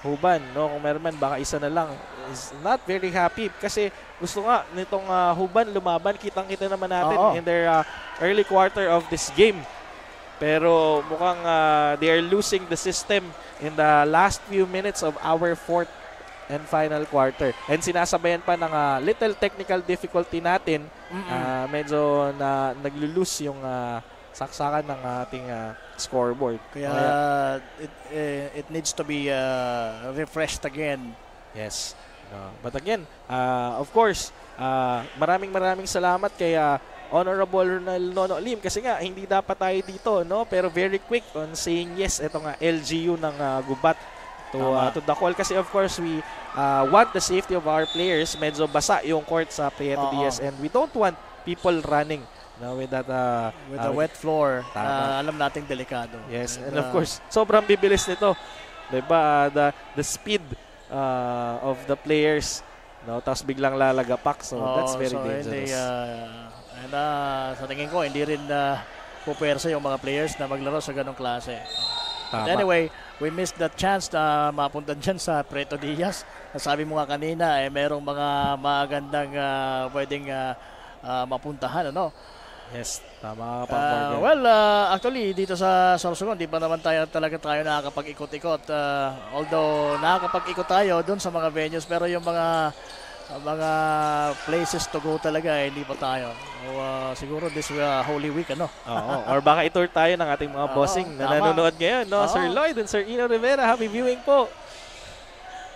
Speaker 5: Huban. No? Kung meron man, baka isa na lang. Is not very happy kasi gusto nga nitong Huban lumaban. Kitang-kita naman natin in their early quarter of this game. Pero mukhang they are losing the system in the last few minutes of our fourth and final quarter. And sinasabayan pa ng little technical difficulty natin. Medyo naglo-lose yung saksakan ng ating scoreboard.
Speaker 4: Kaya it needs to be refreshed again.
Speaker 5: Yes. But again, of course, maraming salamat kay Honorable Nono Lim kasi nga hindi dapat tayo dito, no? Pero very quick on saying yes ito nga LGU ng Gubat to the call kasi of course we want the safety of our players. Medyo basa yung court sa Prieto Diaz and we don't want people running with that
Speaker 4: with the wet floor. Alam nating delikado.
Speaker 5: Yes, and of course sobrang bibilis nito. 'Di ba? The speed of the players, tapos biglang lalagapak, so that's very dangerous.
Speaker 4: And sa tingin ko hindi rin pupersa yung mga players na maglaro sa ganong klase. But anyway, we missed that chance na mapunta dyan sa Prieto Diaz. Sabi mo nga kanina, merong mga magandang pwedeng mapuntahan, ano?
Speaker 5: Yes, tama ka.
Speaker 4: Well, actually, dito sa Sorsogon, di pa naman tayo nakakapag-ikot-ikot. Although, nakakapag-ikot tayo dun sa mga venues, pero yung mga places to go talaga, hindi pa tayo. Siguro this Holy Week, ano?
Speaker 5: Or baka itour tayo ng ating mga bossing na nanonood ngayon, no? Sir Lloyd and Sir Ino Rivera, happy viewing po.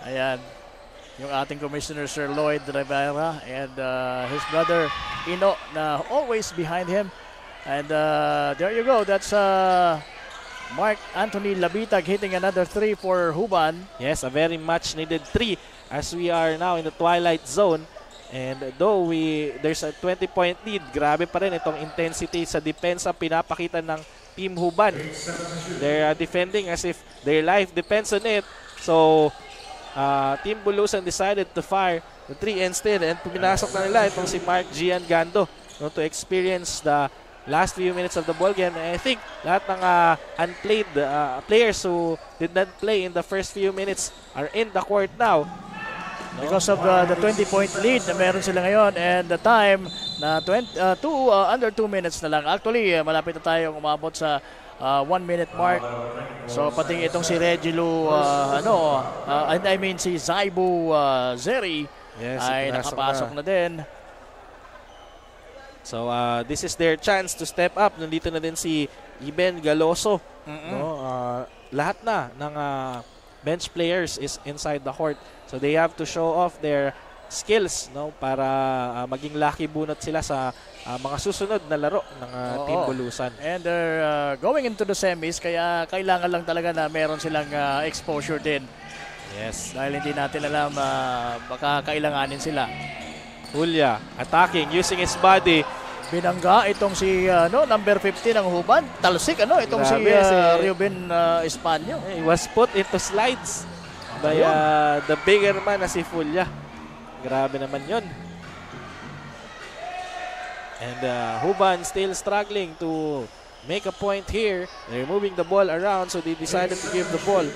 Speaker 4: Ayan. Yung ating Commissioner Sir Lloyd Rivera and his brother Ino na always behind him. And there you go. That's Mark Anthony Labitag hitting another 3 for Huban.
Speaker 5: Yes, a very much needed 3 as we are now in the twilight zone. And though there's a 20-point lead, grabe pa rin itong intensity sa depensa pinapakita ng Team Huban. They're defending as if their life depends on it. So, Team Bulusan decided to fire the 3 instead and puminasok na nila itong si Mark Gian Gando to experience the last few minutes of the ball game. And I think lahat ng unplayed players who did not play in the first few minutes are in the court now.
Speaker 4: Because of the 20-point lead na meron sila ngayon and the time na under 2 minutes na lang. Actually, malapit na tayong umabot sa 1-minute mark. So pati itong si Regilu, si Zaibu Zeri ay nakapasok na din.
Speaker 5: So this is their chance to step up. Nandito na din si Iben Galoso. Lahat na ng bench players is inside the court. So they have to show off their skills, para maging lucky bunot sila sa mga susunod na laro ng Team Bulusan.
Speaker 4: And they're going into the semis, kaya kailangan lang talaga na meron silang exposure din.
Speaker 5: Yes.
Speaker 4: Dahil hindi natin alam baka kailanganin sila.
Speaker 5: Julia attacking using his body.
Speaker 4: Binangga itong si number 50 ng Huban. Talsik itong si Ruben Espanyo.
Speaker 5: He was put into slides by the bigger man na si Fulya. Grabe naman yun. And Huban still struggling to make a point here. They're moving the ball around, so they decided to give the ball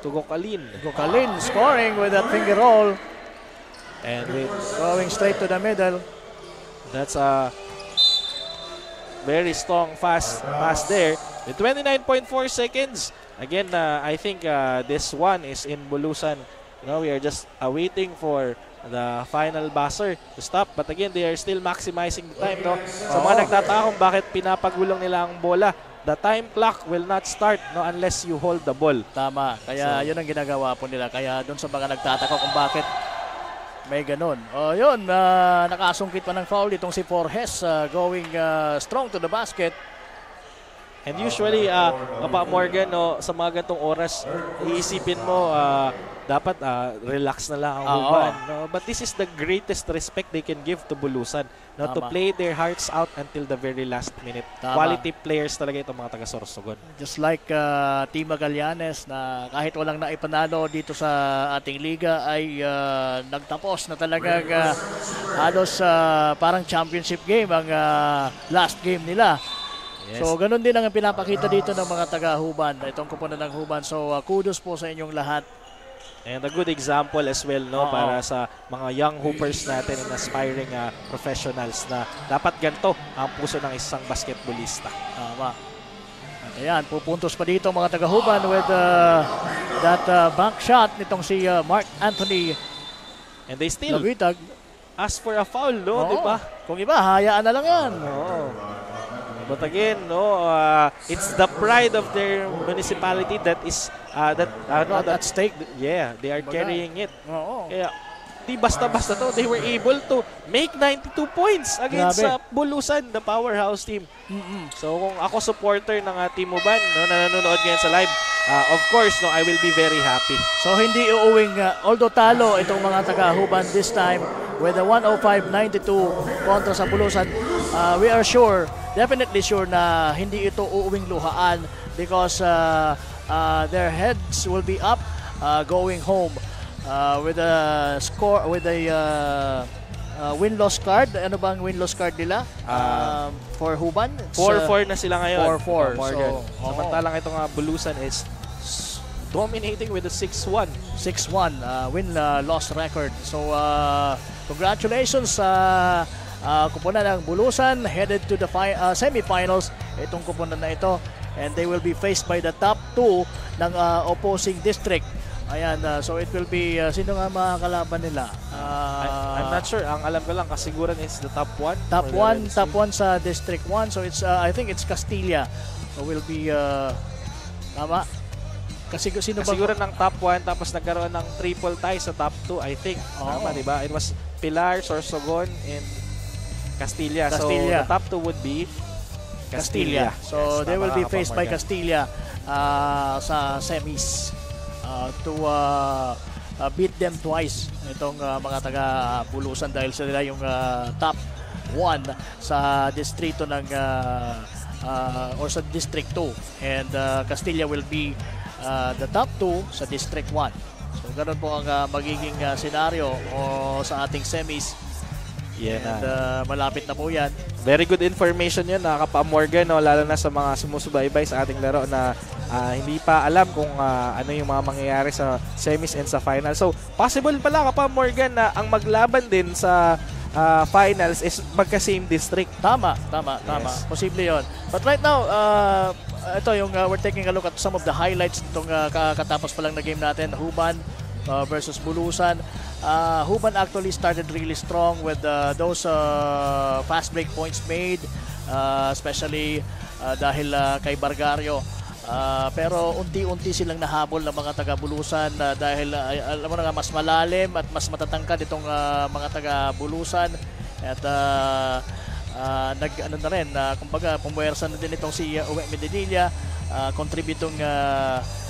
Speaker 5: to Gocalin.
Speaker 4: Gocalin scoring with that finger roll.
Speaker 5: And
Speaker 4: going straight to the middle.
Speaker 5: That's a very strong fast pass there. With 29.4 seconds. Again, I think this one is in Bulusan We are just waiting for the final buzzer to stop. But again, they are still maximizing the time. Sa mga nagtataka kung bakit pinapagulong nila ang bola, the time clock will not start unless you hold the ball.
Speaker 4: Tama. Kaya yun ang ginagawa po nila. Kaya doon sa mga nagtataka kung bakit may ganun. Yun, nakasungkit pa ng foul itong si Forges going strong to the basket.
Speaker 5: And usually, Kapa Morgan, sa mga gantong oras, iisipin mo, dapat relax na lang ang Huban. But this is the greatest respect they can give to Bulusan. To play their hearts out until the very last minute. Quality players talaga itong mga taga-Sorsogon.
Speaker 4: Just like Team Magallanes na kahit walang naipanalo dito sa ating liga ay nagtapos na talagang halos parang championship game ang last game nila. Yes. So, ganun din ang pinapakita dito ng mga taga-Huban, itong kupunan ng Huban. So, kudos po sa inyong lahat.
Speaker 5: And a good example as well para sa mga young hoopers natin and aspiring professionals na dapat ganito ang puso ng isang basketballista.
Speaker 4: Tama. At ayan, pupuntos pa dito mga taga-Huban with that bank shot nitong si Mark Anthony.
Speaker 5: And they still
Speaker 4: Lagwitag.
Speaker 5: Ask for a foul, di ba?
Speaker 4: Kung iba, hayaan na lang yan.
Speaker 5: But again, it's the pride of their municipality that is
Speaker 4: at stake.
Speaker 5: Yeah, they are carrying it. Kaya di basta-basta to. They were able to make 92 points against Bulusan, the powerhouse team. So kung ako supporter ng Team Huban na nanonood ngayon sa live, of course, I will be very happy.
Speaker 4: So hindi uuwing, although talo itong mga taga-Huban this time with a 105-92 kontra sa Bulusan, we are definitely sure na hindi ito uuwing luhaan because their heads will be up going home with a score, with a win-loss card. Ano bang win-loss card nila for Huban?
Speaker 5: 4-4 na sila ngayon.
Speaker 4: 4-4.
Speaker 5: Samantalang itong Bulusan is dominating with a 6-1.
Speaker 4: 6-1 win-loss record. So congratulations sa kupunan ng Bulusan headed to the semifinals. Itong kupunan na ito, and they will be faced by the top 2 ng opposing district. Ayan, so it will be sino nga mga kalaban nila?
Speaker 5: I'm not sure. Ang alam ko lang kasiguran is the top 1.
Speaker 4: Top 1 sa District 1. So it's I think it's Castilla. So will be tama.
Speaker 5: Kasiguran ng top 1 tapos nagkaroon ng triple tie sa top 2, I think. Tama, di ba? It was Pilar, Sorsogon, and Castilla. So the top 2 would be Castilla.
Speaker 4: So they will be faced by Castilla sa semis to beat them twice itong mga taga-Bulusan dahil sila yung top 1 sa distrito ng or sa District 2, and Castilla will be the top 2 sa District 1. So ganun po ang magiging senaryo sa ating semis. And malapit na po yan.
Speaker 5: Very good information yun, Kapa Morgan, lalo na sa mga sumusubaybay sa ating laro na hindi pa alam kung ano yung mga mangyayari sa semis and sa final. So possible pala, Kapa Morgan, na ang maglaban din sa finals is magka-same district.
Speaker 4: Tama. Posible yon. But right now, ito yung we're taking a look at some of the highlights itong katapos pa lang na game natin, Huban versus Bulusan. Huban actually started really strong with those fast break points made, especially dahil kay Bargario. Pero unti-unti silang nahabol ng mga taga-Bulusan dahil alam mo na nga, mas malalim at mas matatangkad itong mga taga-Bulusan. At nag-ano na rin, kumbaga pumuwersa na din itong si Uwe Medinilla, contributing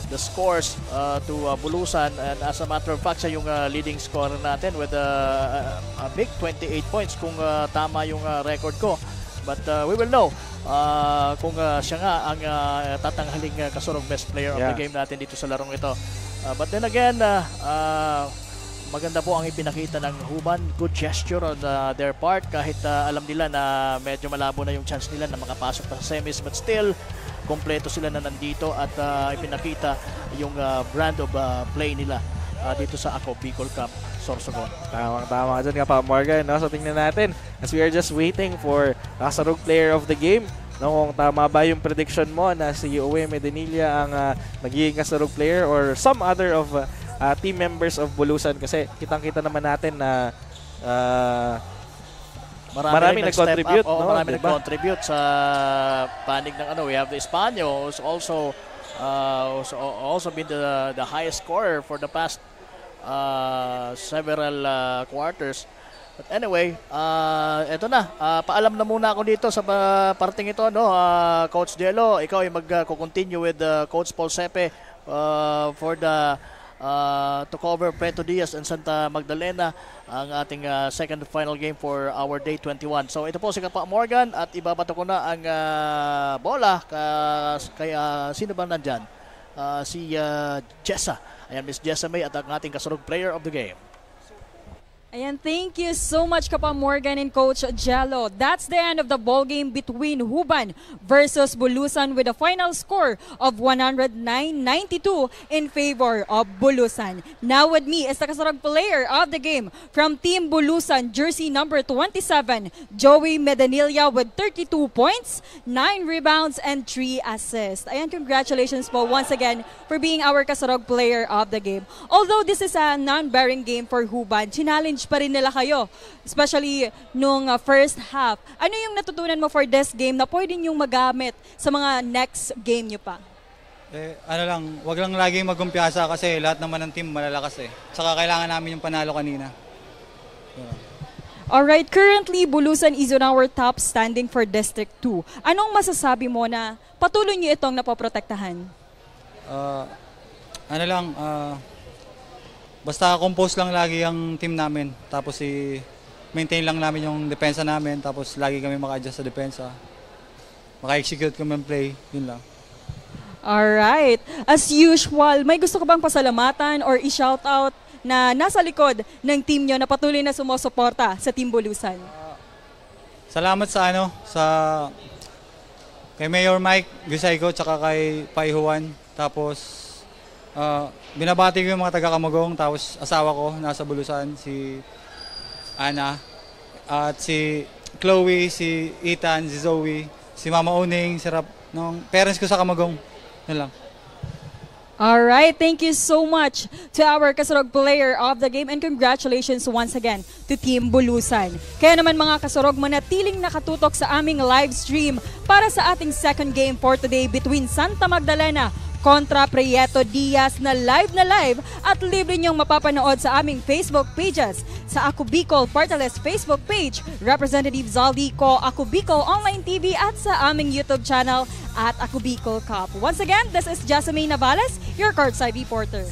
Speaker 4: the scores to Bulusan, and as a matter of fact siya yung leading scorer natin with a big 28 points kung tama yung record ko, but we will know kung siya nga ang tatanghaling kasurong best player of the game natin dito sa larong ito. But then again, maganda po ang ipinakita ng Huban. Good gesture on their part kahit alam nila na medyo malabo na yung chance nila na makapasok pa sa semis, but still kompleto sila na nandito at ipinakita yung brand of play nila dito sa Ako Bicol Cup Sorsogon.
Speaker 5: Tama dyan, Kapa Morgan. So tingnan natin as we are just waiting for kasarog player of the game. Kung tama ba yung prediction mo na si Uwe Medinilla ang magiging kasarog player or some other of team members of Bulusan kasi kitang-kita naman natin na marami nag-contribute.
Speaker 4: Marami nag-contribute sa panig ng ano. We have the Espanyol who's also been the highest scorer for the past several quarters. But anyway, eto na. Paalam na muna ako dito sa parting ito, no? Coach Jello, ikaw ay mag-continue with Coach Paul Sepe for the to cover Preto Diaz and Santa Magdalena ang ating second final game for our day 21. So ito po si Kapa Morgan at ibabato ko na ang bola kay sino ba nandyan? Si Jessa. Ayan, Miss Jessa May at ang ating kasunod player of the game.
Speaker 11: Ayan, thank you so much, Kapa Morgan and Coach Jello. That's the end of the ball game between Huban versus Bulusan with a final score of 109-92 in favor of Bulusan. Now with me is the kasarag player of the game from Team Bulusan, jersey number 27, Joey Medanilla with 32 points, 9 rebounds, and 3 assists. Ayan, congratulations po once again for being our kasarag player of the game. Although this is a non-bearing game for Huban, challenge pa rin nila kayo, especially nung first half. Ano yung natutunan mo for this game na pwede niyong magamit sa mga next game niyo pa?
Speaker 12: Wag lang lagi magkumpiyansa kasi lahat naman ng team malalakas eh. Saka kailangan namin yung panalo kanina.
Speaker 11: Alright, currently Bulusan is on our top standing for District 2. Anong masasabi mo na patuloy niyo itong napoprotektahan?
Speaker 12: Basta compose lang lagi ang team namin. Tapos maintain lang namin yung depensa namin. Tapos lagi kami maka-adjust sa depensa. Maka-execute kami ng play. Yun lang.
Speaker 11: Alright. As usual, may gusto ka bang pasalamatan or i-shoutout na nasa likod ng team nyo na patuloy na sumusuporta sa Team Bulusan?
Speaker 12: Salamat sa kay Mayor Mike Gisayko tsaka kay Pai Juan. Tapos binabati ko yung mga taga-Camagong, tapos asawa ko nasa Bulusan, si Ana, at si Chloe, si Ethan, si Zoe, si Mama Uning, si parents ko sa Camagong. Yun lang.
Speaker 11: Alright, thank you so much to our kasurog player of the game and congratulations once again to Team Bulusan. Kaya naman mga kasurog, manatiling nakatutok sa aming live stream para sa ating second game for today between Santa Magdalena kontra Prieto Diaz na live at libre niyong mapapanood sa aming Facebook pages. Sa Ako Bicol Partaless Facebook page, Representative Zaldico, Ako Bicol Online TV at sa aming YouTube channel at Ako Bicol Cup. Once again, this is Jasmine Navales, your courtside reporter.